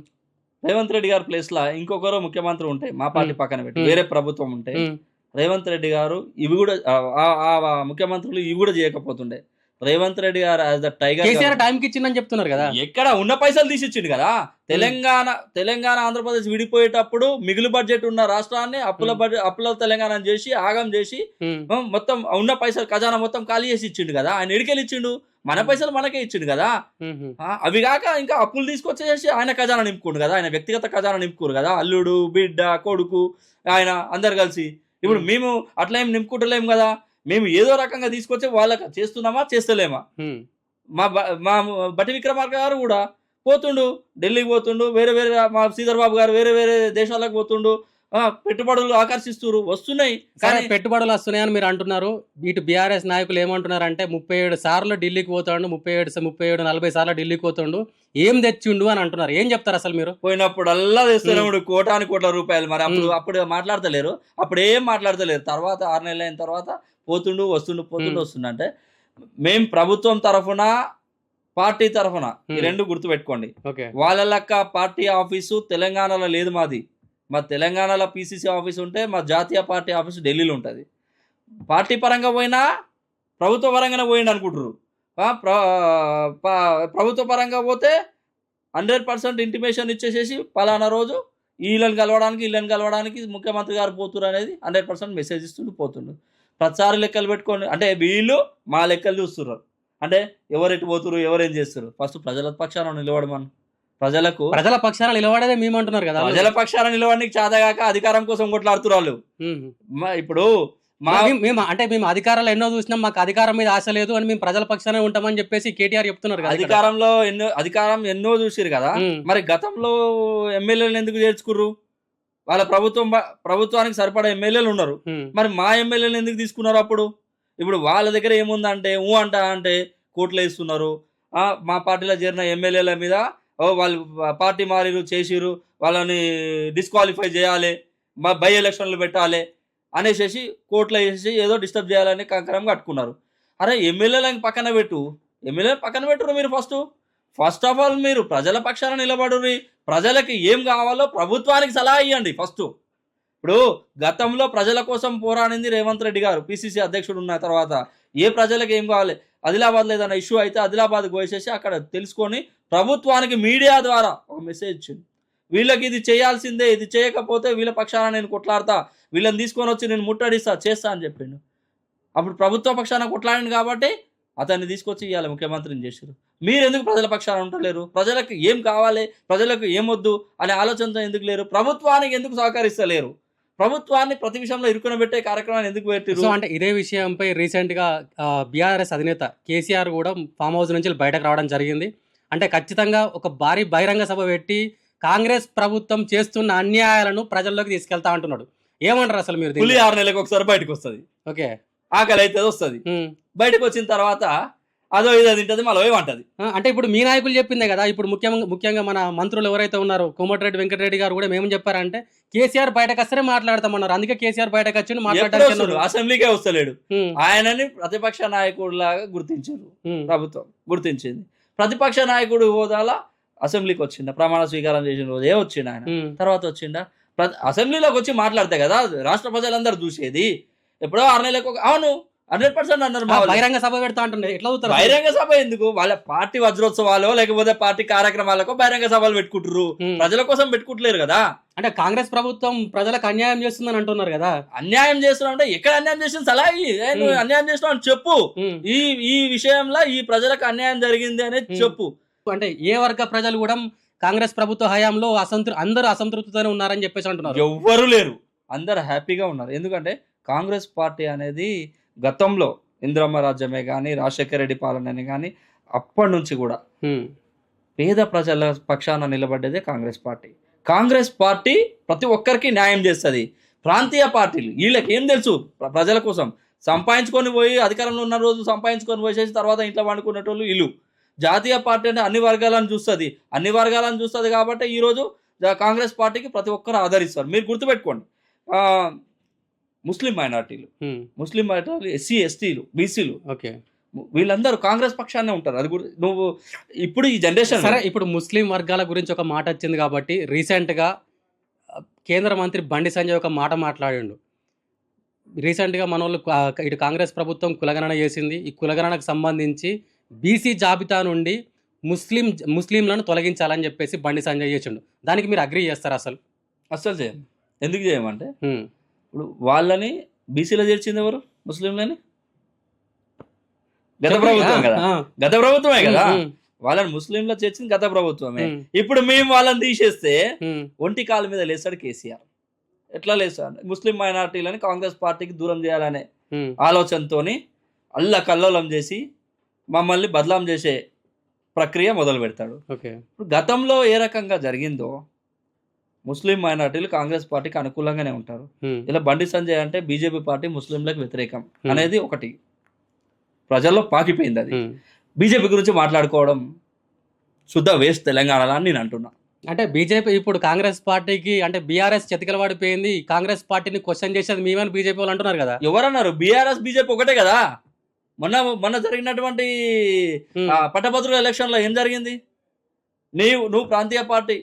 రేవంత్ రెడ్డి గారి ప్లేస్ లా ఇంకొకరు ముఖ్యమంత్రి ఉంటే, మా పార్టీ పక్కన పెట్టి
ఉమ్.
వేరే ప్రభుత్వం ఉంటే,
ఉమ్,
రేవంత్ రెడ్డి గారు ఇవి కూడా ఆ ముఖ్యమంత్రులు ఇవి కూడా చేయకపోతుండే. రేవంత్ రెడ్డి గారు యాజ్ ద టైగర్
కేసీఆర్ టైంకి ఇచ్చిందని చెప్తున్నారు కదా.
ఎక్కడ ఉన్న పైసలు తీసిచ్చిండు కదా. తెలంగాణ ఆంధ్రప్రదేశ్ విడిపోయేటప్పుడు మిగులు బడ్జెట్ ఉన్న రాష్ట్రాన్ని అప్పుల తెలంగాణ చేసి ఆగం చేసి
ఉమ్,
మొత్తం ఉన్న పైసలు ఖజానా మొత్తం ఖాళీ చేసి ఇచ్చిండు కదా. ఆయన ఎడికెళ్ళి ఇచ్చిండు? మన పైసలు మనకే ఇచ్చిండు కదా.
ఉమ్,
అవి కాక ఇంకా అప్పులు తీసుకొచ్చేసి ఆయన ఖజానా నింపుకోండు కదా. ఆయన వ్యక్తిగత ఖజానా నింపుకోరు కదా. అల్లుడు, బిడ్డ, కొడుకు, ఆయన అందరు కలిసి. ఇప్పుడు మేము అట్లా ఏం నింపుకుంటలేము కదా. మేము ఏదో రకంగా తీసుకొచ్చి వాళ్ళకి చేస్తున్నామా చేస్తలేమా?
ఉమ్.
మా బట్టి విక్రమార్క గారు కూడా పోతుండు, ఢిల్లీకి పోతుండు, వేరే వేరే మా శ్రీధర్ బాబు గారు వేరే వేరే దేశాలకు పోతుండు. పెట్టుబడులు ఆకర్షిస్తున్నారు, వస్తున్నాయి.
సరే,
కానీ
పెట్టుబడులు వస్తున్నాయని మీరు అంటున్నారు. ఇటు బీఆర్ఎస్ నాయకులు ఏమంటున్నారంటే 37 సార్లు ఢిల్లీకి పోతాడు, 37 40 సార్లు ఢిల్లీకి పోతాడు, ఏం తెచ్చిండు అని అంటున్నారు. ఏం చెప్తారు అసలు మీరు?
పోయినప్పుడల్లా తెస్తున్నాడు కోట్ల రూపాయలు. మరి అప్పుడు మాట్లాడతలేరు, అప్పుడు ఏం మాట్లాడతలేరు. తర్వాత 6 నెలలు అయిన తర్వాత పోతుండు వస్తుండు అంటే మేం ప్రభుత్వం తరఫున పార్టీ తరఫున ఈ రెండు గుర్తుపెట్టుకోండి.
ఓకే,
వాళ్ళ లెక్క పార్టీ ఆఫీసు తెలంగాణలో లేదు మాది. మా తెలంగాణలో పిసిసి ఆఫీస్ ఉంటే మా జాతీయ పార్టీ ఆఫీసు ఢిల్లీలో ఉంటుంది. పార్టీ పరంగా పోయినా ప్రభుత్వ పరంగానే పోయింది అనుకుంటారు. ప్రభుత్వ పరంగా పోతే 100% ఇంటిమేషన్ ఇచ్చేసేసి పలానా రోజు వీళ్ళని కలవడానికి ముఖ్యమంత్రి గారు పోతురు అనేది 100% మెసేజ్ ఇస్తుండు పోతుండు. ప్రతిసారి లెక్కలు పెట్టుకోండి అంటే వీళ్ళు మా లెక్కలు చూస్తున్నారు. అంటే ఎవరెటు పోతురు, ఎవరేం చేస్తారు. ఫస్ట్ ప్రజల పక్షాన నిలబడమని,
ప్రజల పక్షాన నిలబడేదే మేము అంటున్నారు కదా.
ప్రజల పక్షాన నిలబడడానికి చాతగాక అధికారం కోసం కొట్లాడుతున్నారు వాళ్ళు. ఇప్పుడు
మేము అధికారాలు ఎన్నో చూసినాం, మాకు అధికారం మీద ఆశ లేదు అని మేము ప్రజల పక్షానే ఉంటామని చెప్పేసి కేటీఆర్ చెప్తున్నారు కదా.
అధికారం ఎన్నో చూసిరు కదా. మరి గతంలో ఎమ్మెల్యేలను ఎందుకు చేర్చుకుర్రు? వాళ్ళ ప్రభుత్వానికి సరిపడా ఎమ్మెల్యేలు ఉన్నారు. మరి మా ఎమ్మెల్యేలు ఎందుకు తీసుకున్నారు అప్పుడు? ఇప్పుడు వాళ్ళ దగ్గర ఏముందంటే అంటే కోట్లు వేస్తున్నారు. మా పార్టీలో చేరిన ఎమ్మెల్యేల మీద వాళ్ళు పార్టీ మారిరు చేసిరు, వాళ్ళని డిస్క్వాలిఫై చేయాలి, బై ఎలక్షన్లు పెట్టాలి అనేసి కోట్లు వేసేసి ఏదో డిస్టర్బ్ చేయాలని కంకరం కట్టుకున్నారు. అరే ఎమ్మెల్యేలను పక్కన పెట్టురు మీరు. ఫస్ట్ ఆఫ్ ఆల్ మీరు ప్రజల పక్షాన నిలబడుర్రి. ప్రజలకి ఏం కావాలో ప్రభుత్వానికి సలహా ఇవ్వండి ఫస్ట్. ఇప్పుడు గతంలో ప్రజల కోసం పోరాడింది రేవంత్ రెడ్డి గారు పిసిసి అధ్యక్షుడు ఉన్న తర్వాత. ఏ ప్రజలకు ఏం కావాలి, ఆదిలాబాద్లో ఏదైనా ఇష్యూ అయితే ఆదిలాబాద్కి పోసేసి అక్కడ తెలుసుకొని ప్రభుత్వానికి మీడియా ద్వారా ఒక మెసేజ్ ఇచ్చింది. వీళ్ళకి ఇది చేయాల్సిందే, ఇది చేయకపోతే వీళ్ళ పక్షాన నేను కొట్లాడతా, వీళ్ళని తీసుకొని వచ్చి నేను చేస్తా అని చెప్పిండు. అప్పుడు ప్రభుత్వ పక్షాన కొట్లాడింది కాబట్టి అతన్ని తీసుకొచ్చి ఇవాళ ముఖ్యమంత్రిని చేశారు. మీరు ఎందుకు ప్రజల పక్షాన ఉండలేరు? ప్రజలకు ఏం కావాలి, ప్రజలకు ఏమొద్దు అనే ఆలోచనతో ఎందుకు లేరు? ప్రభుత్వానికి ఎందుకు సహకరిస్తలేరు? ప్రభుత్వాన్ని ప్రతి విషయంలో ఇరుకునబెట్టే కార్యక్రమాన్ని ఎందుకు పెట్టారు?
అంటే ఇదే విషయంపై రీసెంట్ గా బీఆర్ఎస్ అధినేత కేసీఆర్ కూడా ఫామ్ హౌస్ నుంచి బయటకు రావడం జరిగింది. అంటే ఖచ్చితంగా ఒక భారీ బహిరంగ సభ పెట్టి కాంగ్రెస్ ప్రభుత్వం చేస్తున్న అన్యాయాలను ప్రజల్లోకి తీసుకెళ్తా అంటున్నాడు. ఏమంటారు అసలు మీరు?
6 నెలలకు ఒకసారి బయటకు వస్తుంది.
ఓకే,
ఆకలి అయితే వస్తుంది. బయటకు వచ్చిన తర్వాత అదో ఇదో తింటది, మళ్ళీ ఏమంటది.
అంటే ఇప్పుడు మీ నాయకులు చెప్పిందే కదా. ఇప్పుడు ముఖ్యంగా మన మంత్రులు ఎవరైతే ఉన్నారో కోమటిరెడ్డి వెంకటరెడ్డి గారు కూడా మేము చెప్పారంటే కేసీఆర్ బయటకు వస్తేనే మాట్లాడతామన్నారు. అందుకే కేసీఆర్ బయటకు వచ్చి మాట్లాడారు.
అసెంబ్లీకే వస్తలేడు. ఆయనని ప్రతిపక్ష నాయకుడిలాగా గుర్తించారు, ప్రభుత్వం గుర్తించింది. ప్రతిపక్ష నాయకుడు హోదాలో అసెంబ్లీకి వచ్చిండ, ప్రమాణ స్వీకారం చేసిన రోజే వచ్చిండు ఆయన. తర్వాత వచ్చిండా అసెంబ్లీలోకి వచ్చి మాట్లాడితే కదా రాష్ట్ర ప్రజలందరూ చూసేది. ఎప్పుడో 6 నెలలకు అవును 100% అన్నారు.
బహిరంగ సభ పెడతా అంటున్నారు. ఎట్లా అవుతారు?
బహిరంగ సభ ఎందుకు? వాళ్ళ పార్టీ వజ్రోత్సవాలు లేకపోతే పార్టీ కార్యక్రమాలకు బహిరంగ సభలు పెట్టుకుంటారు. ప్రజల కోసం పెట్టుకుంటలేరు కదా.
అంటే కాంగ్రెస్ ప్రభుత్వం ప్రజలకు అన్యాయం చేస్తుందని అంటున్నారు కదా.
అన్యాయం చేస్తున్నావు అంటే ఎక్కడ అన్యాయం చేసిన సలహా నువ్వు అన్యాయం చేస్తున్నావు అని చెప్పు. ఈ విషయంలో ఈ ప్రజలకు అన్యాయం జరిగింది అనేది చెప్పు.
అంటే ఏ వర్గ ప్రజలు కూడా కాంగ్రెస్ ప్రభుత్వ హయాంలో అందరూ అసంతృప్తితోనే ఉన్నారని చెప్పేసి అంటున్నారు.
ఎవ్వరు లేరు, అందరు హ్యాపీగా ఉన్నారు. ఎందుకంటే కాంగ్రెస్ పార్టీ అనేది గతంలో ఇందిరమ్మ రాజ్యమే కానీ, రాజశేఖర రెడ్డి పాలనని కానీ అప్పటి నుంచి కూడా పేద ప్రజల పక్షాన నిలబడ్డదే కాంగ్రెస్ పార్టీ. కాంగ్రెస్ పార్టీ ప్రతి ఒక్కరికి న్యాయం చేస్తుంది. ప్రాంతీయ పార్టీలు వీళ్ళకి ఏం తెలుసు? ప్రజల కోసం సంపాదించుకొని పోయి అధికారంలో ఉన్న రోజు సంపాదించుకొని పోసేసి తర్వాత ఇంట్లో వండుకునేటోళ్ళు వీళ్ళు. జాతీయ పార్టీ అంటే అన్ని వర్గాలను చూస్తుంది కాబట్టి ఈరోజు కాంగ్రెస్ పార్టీకి ప్రతి ఒక్కరు ఆదరిస్తారు. మీరు గుర్తుపెట్టుకోండి, ముస్లిం మైనార్టీలు, ఎస్సీ ఎస్టీలు, బీసీలు, వీళ్ళందరూ కాంగ్రెస్ పక్షాన్నే ఉంటారు. అది కూడా నువ్వు ఇప్పుడు ఈ జనరేషన్.
సరే, ఇప్పుడు ముస్లిం వర్గాల గురించి ఒక మాట వచ్చింది కాబట్టి రీసెంట్గా కేంద్ర మంత్రి బండి సంజయ్ ఒక మాట మాట్లాడిండు. రీసెంట్గా మన వాళ్ళు ఇటు కాంగ్రెస్ ప్రభుత్వం కులగణన చేసింది. ఈ కులగణనకు సంబంధించి బీసీ జాబితా నుండి ముస్లింలను తొలగించాలని చెప్పేసి బండి సంజయ్ చేసిండు. దానికి మీరు అగ్రీ చేస్తారా?
అసలు చేయం. ఎందుకు చేయమంటే ఇప్పుడు వాళ్ళని బీసీలో చేర్చింది ఎవరు? ముస్లింలని గత ప్రభుత్వమే కదా. వాళ్ళని ముస్లింలో చేర్చింది గత ప్రభుత్వమే. ఇప్పుడు మేము వాళ్ళని తీసేస్తే ఒంటి కాళ్ళ మీద లేస్తాడు కేసీఆర్. ఎట్లా లేస్తాడు? ముస్లిం మైనార్టీలని కాంగ్రెస్ పార్టీకి దూరం చేయాలనే ఆలోచనతోని అల్లకల్లోలం చేసి మమ్మల్ని బదలాం చేసే ప్రక్రియ మొదలు పెడతాడు. ఇప్పుడు గతంలో ఏ రకంగా జరిగిందో ముస్లిం మైనార్టీలు కాంగ్రెస్ పార్టీకి అనుకూలంగానే ఉంటారు. ఇలా బండి సంజయ్ అంటే బీజేపీ పార్టీ ముస్లింలకు వ్యతిరేకం అనేది ఒకటి ప్రజల్లో పాకిపోయింది. అది బీజేపీ గురించి మాట్లాడుకోవడం శుద్ధ వేస్ట్ తెలంగాణలో అని నేను అంటున్నా.
అంటే బీజేపీ ఇప్పుడు కాంగ్రెస్ పార్టీకి అంటే బీఆర్ఎస్ చెతికల పడిపోయింది, కాంగ్రెస్ పార్టీని క్వశ్చన్ చేసేది మేమని బీజేపీ వాళ్ళు అంటున్నారు కదా.
ఎవరన్నారు? బీఆర్ఎస్ బీజేపీ ఒకటే కదా. మొన్న జరిగినటువంటి పట్టభద్రుల ఎలక్షన్లో ఏం జరిగింది? నువ్వు ప్రాంతీయ పార్టీ,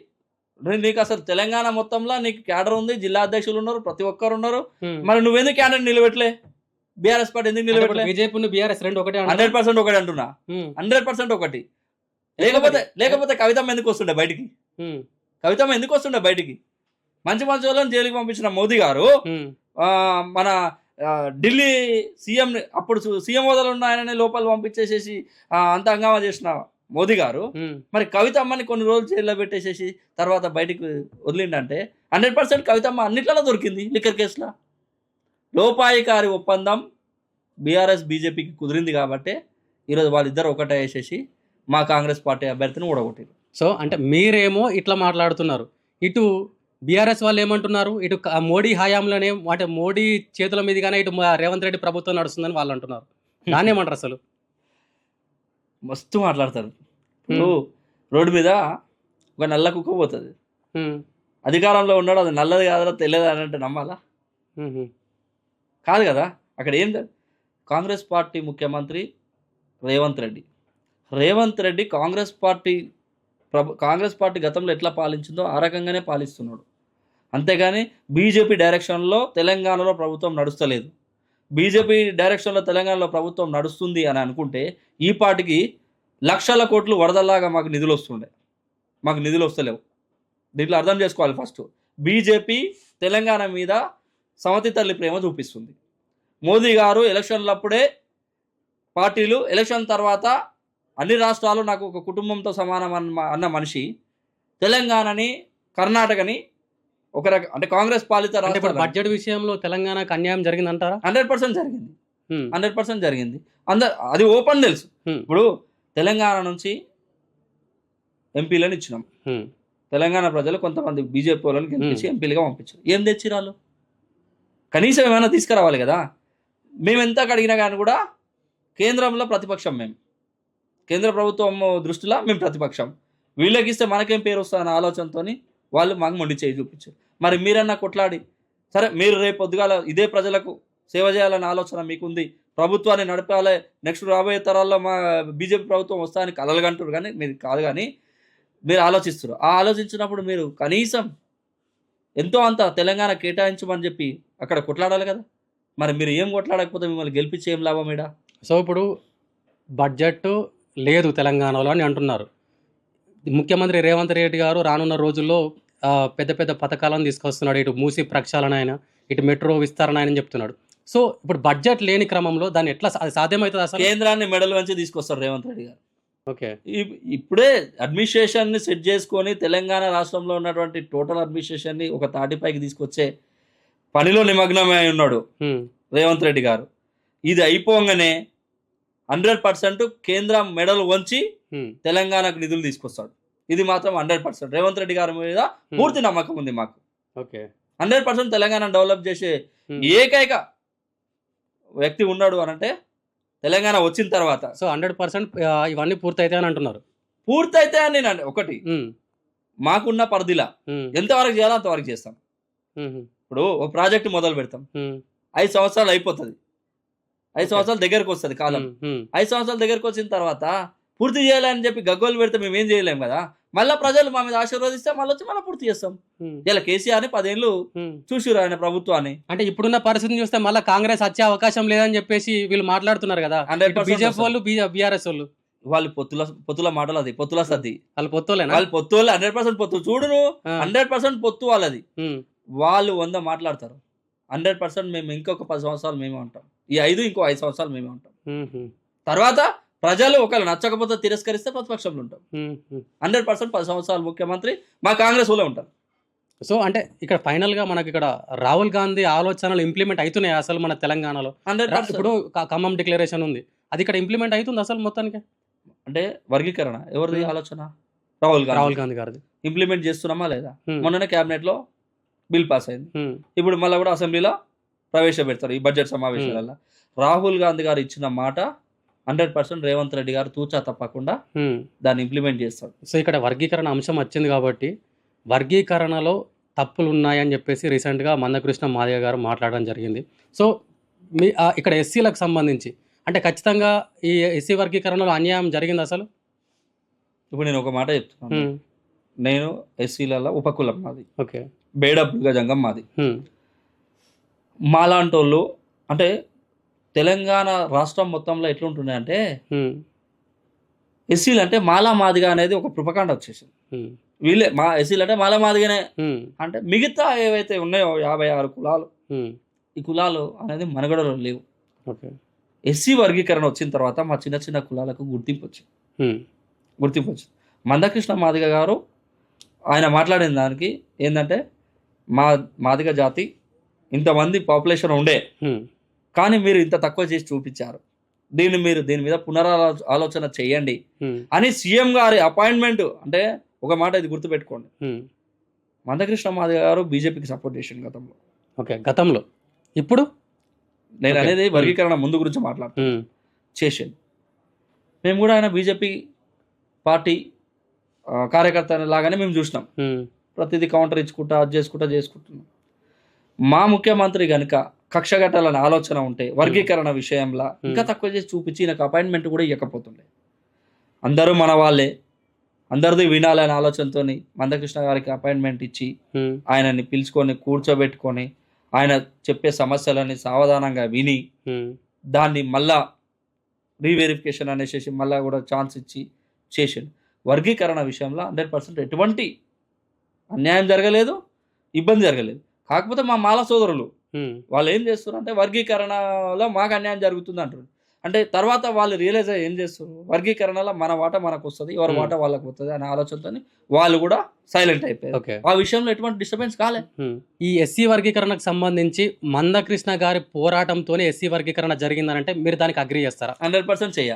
నీకు అసలు తెలంగాణ మొత్తంలో నీకు క్యాడర్ ఉంది, జిల్లా అధ్యక్షులు ఉన్నారు, ప్రతి ఒక్కరు ఉన్నారు. మరి నువ్వెందుకు క్యాడర్ నిలబెట్టలే? బీఆర్ఎస్ పార్టీ ఎందుకు నిలబెట్టలే?
బీజేపీ బీఆర్ఎస్ రెండు ఒకటే,
100% ఒకటి అంటున్నా. 100% ఒకటి. లేకపోతే కవితమ్మ ఎందుకు వస్తుండే బయటికి? కవితమ్మ ఎందుకు వస్తుండే బయటికి? మంచి వాళ్ళని జైలుకి పంపించిన మోదీ గారు మన ఢిల్లీ సీఎం, అప్పుడు సీఎం హోదాలో ఉన్న ఆయనని లోపల పంపించేసేసి అంత హంగామా చేసిన మోదీ గారు మరి కవితమ్మని కొన్ని రోజులు జైల్లో పెట్టేసేసి తర్వాత బయటికి వదిలిండంటే 100% కవితమ్మ అన్నిట్లలో దొరికింది. లిక్కర్ కేసులో లోపాయికారి ఒప్పందం బీఆర్ఎస్ బీజేపీకి కుదిరింది కాబట్టి ఈరోజు వాళ్ళిద్దరు ఒకటే వేసేసి మా కాంగ్రెస్ పార్టీ అభ్యర్థిని ఓడగొట్టారు.
సో అంటే మీరేమో ఇట్లా మాట్లాడుతున్నారు, ఇటు బీఆర్ఎస్ వాళ్ళు ఏమంటున్నారు, ఇటు మోడీ హయాంలోనే అంటే మోడీ చేతుల మీదుగానే ఇటు రేవంత్ రెడ్డి ప్రభుత్వం నడుస్తుందని వాళ్ళు అంటున్నారు. దాన్ని ఏమంటారు? అసలు
మస్తు మాట్లాడతారు. రోడ్డు మీద ఒక నల్ల కుక్క పోతుంది, అధికారంలో ఉన్నాడు, అది నల్లది కాదా తెల్లది అని అంటే నమ్మాలా? కాదు కదా. అక్కడ ఏం కాంగ్రెస్ పార్టీ ముఖ్యమంత్రి రేవంత్ రెడ్డి కాంగ్రెస్ పార్టీ గతంలో ఎట్లా పాలించిందో ఆ రకంగానే పాలిస్తున్నాడు. అంతేగాని బీజేపీ డైరెక్షన్లో తెలంగాణలో ప్రభుత్వం నడుస్తలేదు. బీజేపీ డైరెక్షన్లో తెలంగాణలో ప్రభుత్వం నడుస్తుంది అని అనుకుంటే ఈ పార్టీకి లక్షల కోట్లు వరదల్లాగా మాకు నిధులు వస్తలేవు. దీంట్లో అర్థం చేసుకోవాలి. ఫస్ట్ బీజేపీ తెలంగాణ మీద సమతి తల్లి ప్రేమ చూపిస్తుంది. మోదీ గారు ఎలక్షన్లప్పుడే పార్టీలు, ఎలక్షన్ తర్వాత అన్ని రాష్ట్రాలు నాకు ఒక కుటుంబంతో సమానం అన్న మనిషి తెలంగాణని, కర్ణాటకని ఒక అంటే కాంగ్రెస్ పాలిత రాష్ట్రం
బడ్జెట్ విషయంలో తెలంగాణకు అన్యాయం జరిగిందంటారా?
100% జరిగింది. అది ఓపెన్ తెలుసు. ఇప్పుడు తెలంగాణ నుంచి ఎంపీలను ఇచ్చినాం. తెలంగాణ ప్రజలు కొంతమంది బీజేపీ వాళ్ళని గెలిపించి ఎంపీలుగా పంపించారు. ఏం తెచ్చిరాలు? కనీసం ఏమైనా తీసుకురావాలి కదా. మేము ఎంత అడిగినా కానీ కూడా కేంద్రంలో ప్రతిపక్షం, మేము కేంద్ర ప్రభుత్వం దృష్టిలో మేము ప్రతిపక్షం. వీళ్ళకి ఇస్తే మనకేం పేరు వస్తుందన్న ఆలోచనతో వాళ్ళు మాకు మొండి చేయి చూపించారు. మరి మీరన్నా కొట్లాడి, సరే మీరు రేపు పొద్దుగాల ఇదే ప్రజలకు సేవ చేయాలనే ఆలోచన మీకుంది, ప్రభుత్వాన్ని నడపాలి, నెక్స్ట్ రాబోయే తరాల్లో మా బీజేపీ ప్రభుత్వం వస్తాయని కలలుగంటారు, కానీ మీరు కాదు, కానీ మీరు ఆలోచిస్తారు. ఆ ఆలోచించినప్పుడు మీరు కనీసం ఎంతో అంత తెలంగాణ కేటాయించమని చెప్పి అక్కడ కొట్లాడాలి కదా. మరి మీరు ఏం కొట్లాడకపోతే మిమ్మల్ని గెలిపించే ఏం లాభం ఈడ?
సో ఇప్పుడు బడ్జెట్ లేదు తెలంగాణలో అని అంటున్నారు. ముఖ్యమంత్రి రేవంత్ రెడ్డి గారు రానున్న రోజుల్లో పెద్ద పెద్ద పథకాలను తీసుకొస్తున్నాడు. ఇటు మూసి ప్రక్షాళన అయినా, ఇటు మెట్రో విస్తరణ అని చెప్తున్నాడు. సో ఇప్పుడు బడ్జెట్ లేని క్రమంలో దాన్ని ఎట్లా సాధ్యమవుతుంది? అసలు
కేంద్రాన్ని మెడల్ వంచి తీసుకొస్తారు రేవంత్ రెడ్డి గారు.
ఓకే,
ఇప్పుడే అడ్మినిస్ట్రేషన్ని సెట్ చేసుకొని తెలంగాణ రాష్ట్రంలో ఉన్నటువంటి టోటల్ అడ్మినిస్ట్రేషన్ని ఒక తాటిపైకి తీసుకొచ్చే పనిలో నిమగ్నమై ఉన్నాడు రేవంత్ రెడ్డి గారు. ఇది అయిపోగానే 100% కేంద్రం మెడలు వంచి తెలంగాణకు నిధులు తీసుకొస్తాడు. ఇది మాత్రం 100%. రేవంత్ రెడ్డి గారి మీద పూర్తి నమ్మకం ఉంది మాకు.
ఓకే,
100% తెలంగాణ డెవలప్ చేసే ఏకైక వ్యక్తి ఉన్నాడు అని అంటే తెలంగాణ వచ్చిన తర్వాత.
సో 100% ఇవన్నీ పూర్తయితే అని అంటున్నారు.
పూర్తయితే అని నేను ఒకటి మాకున్న పరిధిలా ఎంతవరకు చేయాలో అంతవరకు చేస్తాం. ఇప్పుడు ఒక ప్రాజెక్ట్ మొదలు పెడతాం, 5 సంవత్సరాలు అయిపోతుంది, 5 సంవత్సరాల దగ్గరకు వస్తుంది కాలం. 5 సంవత్సరాల దగ్గరకు వచ్చిన తర్వాత పూర్తి చేయాలని చెప్పి గగ్గోలు పెడితే మేము ఏం చేయలేము కదా. మళ్ళీ ప్రజలు మా మీద ఆశీర్వదిస్తే మళ్ళీ వచ్చి మళ్ళీ పూర్తి చేస్తాం. ఇలా కేసీఆర్ 10 ఏళ్ళు చూసిరు ఆయన ప్రభుత్వాన్ని.
అంటే ఇప్పుడున్న పరిస్థితిని చూస్తే మళ్ళీ కాంగ్రెస్ వచ్చే అవకాశం లేదని చెప్పేసి వీళ్ళు మాట్లాడుతున్నారు కదా. బీజేపీ వాళ్ళు, బీఆర్ఎస్
వాళ్ళు పొత్తుల మాటలు, అది పొత్తుల సర్ది.
వాళ్ళు పొత్తులేనా?
వాళ్ళు పొత్తులు 100% పొత్తు. చూడును 100% పొత్తు వాళ్ళది. వాళ్ళు 100 మాట్లాడతారు. 100% మేము ఇంకొక 10 సంవత్సరాలు మేమే ఉంటాం, ఈ 5 ఇంకో 5 సంవత్సరాలు మేమే ఉంటాం. తర్వాత ప్రజలు ఒకవేళ నచ్చకపోతే తిరస్కరిస్తే ప్రతిపక్షంలో ఉంటాం. 100% 10 సంవత్సరాలు ముఖ్యమంత్రి మా కాంగ్రెస్ వాళ్ళే ఉంటారు.
సో అంటే ఇక్కడ ఫైనల్ గా మనకి ఇక్కడ రాహుల్ గాంధీ ఆలోచనలు ఇంప్లిమెంట్ అవుతున్నాయి అసలు మన తెలంగాణలో?
100%.
ఇప్పుడు ఖమ్మం డిక్లరేషన్ ఉంది, అది ఇక్కడ ఇంప్లిమెంట్ అవుతుంది అసలు మొత్తానికి?
అంటే వర్గీకరణ ఎవరిది ఆలోచన? రాహుల్ గాంధీ గారిది. ఇంప్లిమెంట్ చేస్తున్నామా లేదా? మొన్ననే క్యాబినెట్ లో బిల్ పాస్ అయింది, ఇప్పుడు మళ్ళీ కూడా అసెంబ్లీలో ప్రవేశపెడతారు ఈ బడ్జెట్ సమావేశాలలో. రాహుల్ గాంధీ గారు ఇచ్చిన మాట 100% రేవంత్ రెడ్డి గారు తూచా తప్పకుండా దాన్ని ఇంప్లిమెంట్ చేస్తాడు.
సో ఇక్కడ వర్గీకరణ అంశం వచ్చింది కాబట్టి వర్గీకరణలో తప్పులు ఉన్నాయని చెప్పేసి రీసెంట్గా మందకృష్ణ మాదిగ గారు మాట్లాడడం జరిగింది. సో మీ ఇక్కడ ఎస్సీలకు సంబంధించి అంటే ఖచ్చితంగా ఈ ఎస్సీ వర్గీకరణలో అన్యాయం జరిగింది అసలు?
ఇప్పుడు నేను ఒక మాట చెప్తున్నాను. నేను ఎస్సీలలో ఉపకులం మాది.
ఓకే,
బేడబ్బుగా జంగం మాది. మాలాంటి వాళ్ళు అంటే తెలంగాణ రాష్ట్రం మొత్తంలో ఎట్లుంటున్నాయి అంటే ఎస్సీలు అంటే మాలా మాదిగా అనేది ఒక ప్రొపకాండ వచ్చేసింది. వీళ్ళే మా ఎస్సీలు అంటే మాలా మాదిగానే అంటే మిగతా ఏవైతే ఉన్నాయో 56 కులాలు, ఈ కులాలు అనేది మనుగడలో లేవు. ఎస్సీ వర్గీకరణ వచ్చిన తర్వాత మా చిన్న చిన్న కులాలకు గుర్తింపు వచ్చింది. మందకృష్ణ మాదిగ గారు ఆయన మాట్లాడిన దానికి ఏంటంటే మాదిగ జాతి ఇంతమంది పాపులేషన్ ఉండే, కానీ మీరు ఇంత తక్కువ చేసి చూపించారు, దీని మీద ఆలోచన చేయండి అని సీఎం గారి అపాయింట్మెంట్. అంటే ఒక మాట ఇది గుర్తుపెట్టుకోండి, మందకృష్ణ మాదిగ గారు బీజేపీకి సపోర్ట్ చేసిండు గతంలో.
ఓకే, గతంలో. ఇప్పుడు
నేను అనేది వర్గీకరణ ముందు గురించి మాట్లాడుతున్నాను. చేసిండు. మేము కూడా ఆయన బీజేపీ పార్టీ కార్యకర్త లాగానే మేము చూసినాం. ప్రతిదీ కౌంటర్ ఇచ్చుకుంటా చేసుకుంటున్నాం. మా ముఖ్యమంత్రి కనుక కక్షగట్టాలని ఆలోచన ఉంటే వర్గీకరణ విషయంలో ఇంకా తక్కువ చేసి చూపించి నాకు అపాయింట్మెంట్ కూడా ఇవ్వకపోతుండే. అందరూ మన వాళ్ళే, అందరిది వినాలనే ఆలోచనతో మందకృష్ణ గారికి అపాయింట్మెంట్ ఇచ్చి ఆయనని పిలుచుకొని కూర్చోబెట్టుకొని ఆయన చెప్పే సమస్యలని సావధానంగా విని దాన్ని మళ్ళా రీవెరిఫికేషన్ అనేసి మళ్ళీ కూడా ఛాన్స్ ఇచ్చి చేసిండు. వర్గీకరణ విషయంలో 100% ఎటువంటి అన్యాయం జరగలేదు, ఇబ్బంది జరగలేదు. కాకపోతే మా మాల సోదరులు వాళ్ళు ఏం చేస్తారు అంటే వర్గీకరణలో మాకు అన్యాయం జరుగుతుంది అంటారు. అంటే తర్వాత వాళ్ళు రియలైజ్ అయ్యి ఏం చేస్తారు, వర్గీకరణలో మన వాట మనకు వస్తుంది, ఎవరి వాట వాళ్ళకు వస్తుంది అనే ఆలోచనతో వాళ్ళు కూడా సైలెంట్ అయిపోయారు. ఆ విషయంలో ఎటువంటి డిస్టర్బెన్స్ కాలే.
ఈ ఎస్సీ వర్గీకరణకు సంబంధించి మందకృష్ణ గారి పోరాటంతోనే ఎస్సీ వర్గీకరణ జరిగిందనంటే మీరు దానికి అగ్రీ చేస్తారా?
100% చెయ్య.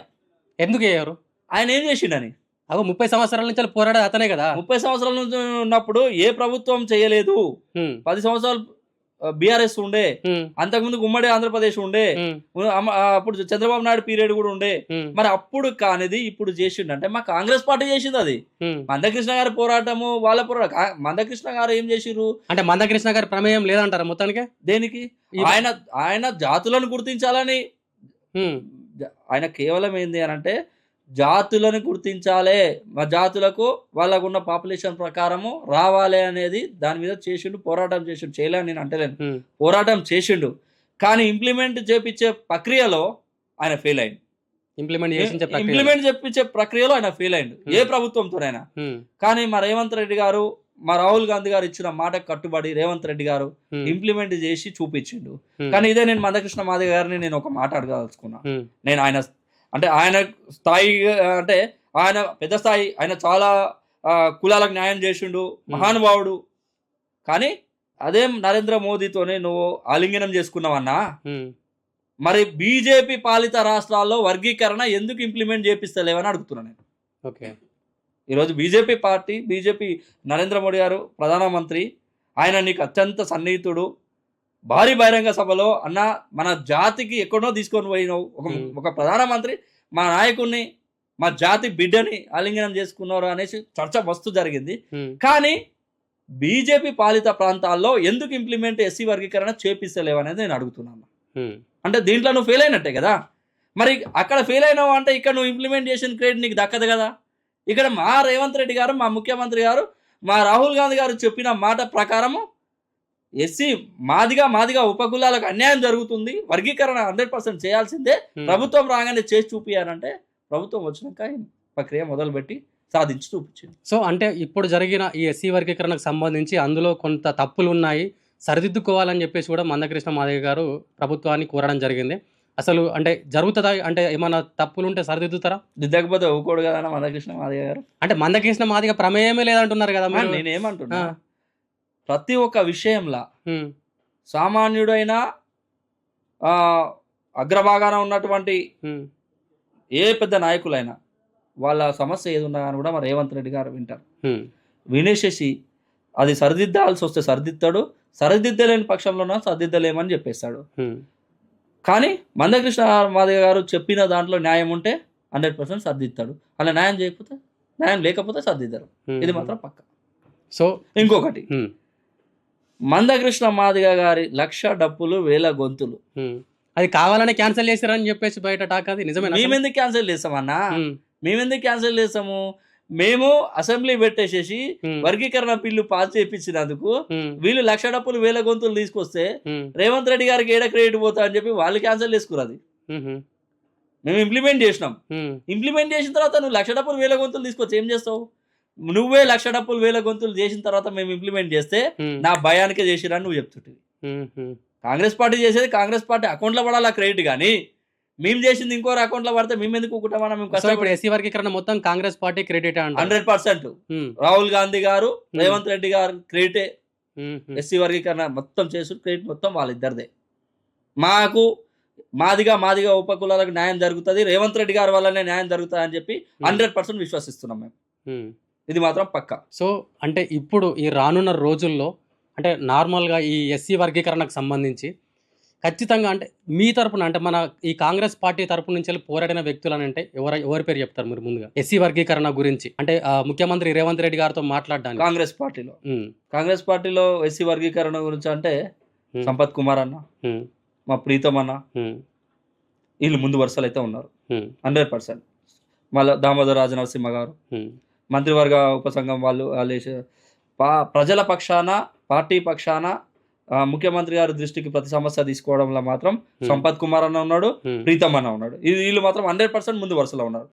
ఎందుకు చేయరు?
ఆయన ఏం చేసిండని?
30 సంవత్సరాల నుంచి పోరాడే అతనే కదా.
30 సంవత్సరాల నుంచి ఉన్నప్పుడు ఏ ప్రభుత్వం చేయలేదు. 10 సంవత్సరాలు బీఆర్ఎస్ ఉండే, అంతకుముందు ఉమ్మడి ఆంధ్రప్రదేశ్ ఉండే, అప్పుడు చంద్రబాబు నాయుడు పీరియడ్ కూడా ఉండే. మరి అప్పుడు కానిది ఇప్పుడు చేసిండు అంటే మా కాంగ్రెస్ పార్టీ చేసింది. అది మందకృష్ణ గారి పోరాటము, వాళ్ళ పోరాటం. మందకృష్ణ గారు ఏం చేసిర్రు
అంటే మందకృష్ణ గారి ప్రమేయం లేదంటారా మొత్తానికి?
దేనికి? ఆయన జాతులను గుర్తించాలని, ఆయన కేవలం ఏంది అని అంటే జాతులను గుర్తించాలి, మా జాతులకు వాళ్ళకున్న పాపులేషన్ ప్రకారము రావాలి అనేది దాని మీద చేసిండు, పోరాటం చేసిండు. చేయలేని నేను అంటలేను, పోరాటం చేసిండు. కానీ ఇంప్లిమెంట్ చేపించే ప్రక్రియలో ఆయన ఫెయిల్ అయ్యిండు. ఇంప్లిమెంట్ చేపించే ప్రక్రియలో ఆయన ఫెయిల్ అయ్యిండు, ఏ ప్రభుత్వంతోనైనా. కానీ మా రేవంత్ రెడ్డి గారు, మా రాహుల్ గాంధీ గారు ఇచ్చిన మాటకు కట్టుబడి రేవంత్ రెడ్డి గారు ఇంప్లిమెంట్ చేసి చూపించిండు. కానీ ఇదే నేను మందకృష్ణ మాదిగ గారిని నేను ఒక మాట అడగదలుచుకున్నా. నేను ఆయన స్థాయి అంటే ఆయన పెద్ద స్థాయి, ఆయన చాలా కులాలకు న్యాయం చేసిండు, మహానుభావుడు. కానీ అదేం నరేంద్ర మోదీతోనే నువ్వు ఆలింగనం చేసుకున్నావన్నా,
ఉమ్,
మరి బీజేపీ పాలిత రాష్ట్రాల్లో వర్గీకరణ ఎందుకు ఇంప్లిమెంట్ చేపిస్తలేవని అడుగుతున్నాను నేను.
ఓకే.
ఈరోజు బీజేపీ నరేంద్ర మోడీ గారు ప్రధానమంత్రి, ఆయన నీకు అత్యంత సన్నిహితుడు. భారీ బహిరంగ సభలో అన్న మన జాతికి ఎక్కడో తీసుకొని పోయినావు, ఒక ప్రధానమంత్రి మా నాయకుడిని, మా జాతి బిడ్డని ఆలింగనం చేసుకున్నారు అనేసి చర్చ మస్తు జరిగింది. కానీ బీజేపీ పాలిత ప్రాంతాల్లో ఎందుకు ఇంప్లిమెంట్ ఎస్సీ వర్గీకరణ చేపిస్తలేవు అనేది నేను అడుగుతున్నాను. అంటే దీంట్లో నువ్వు ఫెయిల్ అయినట్టే కదా. మరి అక్కడ ఫెయిల్ అయినావు అంటే ఇక్కడ నువ్వు ఇంప్లిమెంట్ చేసిన క్రెడిట్ నీకు దక్కదు కదా. ఇక్కడ మా రేవంత్ రెడ్డి గారు, మా ముఖ్యమంత్రి గారు, మా రాహుల్ గాంధీ గారు చెప్పిన మాట ప్రకారము ఎస్సీ మాదిగా ఉపకులాలకు అన్యాయం జరుగుతుంది, వర్గీకరణ 100% చేయాల్సిందే, ప్రభుత్వం రాగానే చేసి చూపియాలంటే ప్రభుత్వం వచ్చినాక ఈ ప్రక్రియ మొదలుపెట్టి సాధించి చూపించింది.
సో అంటే ఇప్పుడు జరిగిన ఈ ఎస్సీ వర్గీకరణకు సంబంధించి అందులో కొంత తప్పులు ఉన్నాయి, సరిదిద్దుకోవాలని చెప్పేసి కూడా మందకృష్ణ మాదిగ గారు ప్రభుత్వాన్ని కోరడం జరిగింది. అసలు అంటే జరుగుతుందా, అంటే ఏమైనా తప్పులు ఉంటే సరిదిద్దుతారా?
దిద్దకపోతే ఊకోడు కదా మందకృష్ణ మాదిగ గారు.
అంటే మందకృష్ణ మాదిగ ప్రమేయమే లేదంటున్నారు కదా మీరు.
నేనేమంటున్నా, ప్రతి ఒక్క విషయంలో సామాన్యుడైన అగ్రభాగాన ఉన్నటువంటి ఏ పెద్ద నాయకులైనా వాళ్ళ సమస్య ఏది ఉన్నా కానీ కూడా మరి రేవంత్ రెడ్డి గారు వింటారు. వినేసేసి అది సరిదిద్దాల్సి వస్తే సరిదిద్దాడు, సరిదిద్దలేని పక్షంలో సరిదిద్దలేమని చెప్పేస్తాడు. కానీ మందకృష్ణ మాదిగ గారు చెప్పిన దాంట్లో న్యాయం ఉంటే 100% సరిదిద్దాడు, అలా న్యాయం లేకపోతే సరిదిద్దారు. ఇది మాత్రం పక్క.
సో
ఇంకొకటి, మందకృష్ణ మాదిగ గారి 1,00,000 డప్పులు 1,000 గొంతులు
అది కావాలనే క్యాన్సిల్ చేశారని చెప్పేసి బయట టాక్. అది నిజమేనా?
మేమెందుకు క్యాన్సిల్ చేస్తామన్నా, మేమెందుకు క్యాన్సిల్ చేస్తాము? మేము అసెంబ్లీ పెట్టేసేసి వర్గీకరణ బిల్లు పాస్ చేయించినందుకు వీళ్ళు 1,00,000 డప్పులు 1,000 గొంతులు తీసుకొస్తే రేవంత్ రెడ్డి గారికి ఏడ క్రెడిట్ పోతా అని చెప్పి వాళ్ళు క్యాన్సిల్ చేసుకురు. అది మేము ఇంప్లిమెంట్ చేసినాం. ఇంప్లిమెంట్ చేసిన తర్వాత నువ్వు 1,00,000 డప్పులు 1,000 గొంతులు తీసుకొచ్చి ఏం చేస్తావు? నువ్వే 1,00,000 డప్పులు 1,000 గొంతులు చేసిన తర్వాత మేము ఇంప్లిమెంట్ చేస్తే నా భయానికే చేసిరని నువ్వు చెప్తుంటివి. కాంగ్రెస్ పార్టీ చేసేది కాంగ్రెస్ పార్టీ అకౌంట్లో పడాలి ఆ క్రెడిట్, కానీ మేము చేసింది ఇంకోరు అకౌంట్లో పడితే మేము ఎందుకు కూకుంటామన్నా? మేము కష్టపడి
ఎస్సీ వర్గీకరణ మొత్తం కాంగ్రెస్ పార్టీ క్రెడిట్
100%. రాహుల్ గాంధీ గారు, రేవంత్ రెడ్డి గారు క్రెడిటే. ఎస్సీ వర్గీకరణ మొత్తం చేసు క్రెడిట్ మొత్తం వాళ్ళిద్దరిదే. మాకు మాదిగా ఉపకులాలకు న్యాయం జరుగుతుంది, రేవంత్ రెడ్డి గారి వల్లనే న్యాయం జరుగుతుంది అని చెప్పి 100% విశ్వసిస్తున్నాం మేము. ఇది మాత్రం పక్క.
సో అంటే ఇప్పుడు ఈ రానున్న రోజుల్లో అంటే నార్మల్గా ఈ ఎస్సీ వర్గీకరణకు సంబంధించి ఖచ్చితంగా అంటే మీ తరపున, అంటే మన ఈ కాంగ్రెస్ పార్టీ తరపు నుంచి వెళ్ళి పోరాడిన వ్యక్తులు అని అంటే ఎవరి పేరు చెప్తారు మీరు ముందుగా ఎస్సీ వర్గీకరణ గురించి? అంటే ముఖ్యమంత్రి రేవంత్ రెడ్డి గారితో మాట్లాడడానికి
కాంగ్రెస్ పార్టీలో ఎస్సీ వర్గీకరణ గురించి అంటే సంపత్ కుమార్ అన్న, మా ప్రీతం అన్న, వీళ్ళు ముందు వరుసలు అయితే ఉన్నారు 100%. మళ్ళీ దామోదర్ రాజనరసింహ గారు, మంత్రివర్గ ఉపసంఘం వాళ్ళు ప్రజల పక్షాన, పార్టీ పక్షాన ముఖ్యమంత్రి గారి దృష్టికి ప్రతి సమస్య తీసుకోవడంలో మాత్రం సంపత్ కుమార్ అన్న ఉన్నాడు, ప్రీతం అన్న ఉన్నాడు. వీళ్ళు మాత్రం 100% ముందు వరుసలో ఉన్నారు.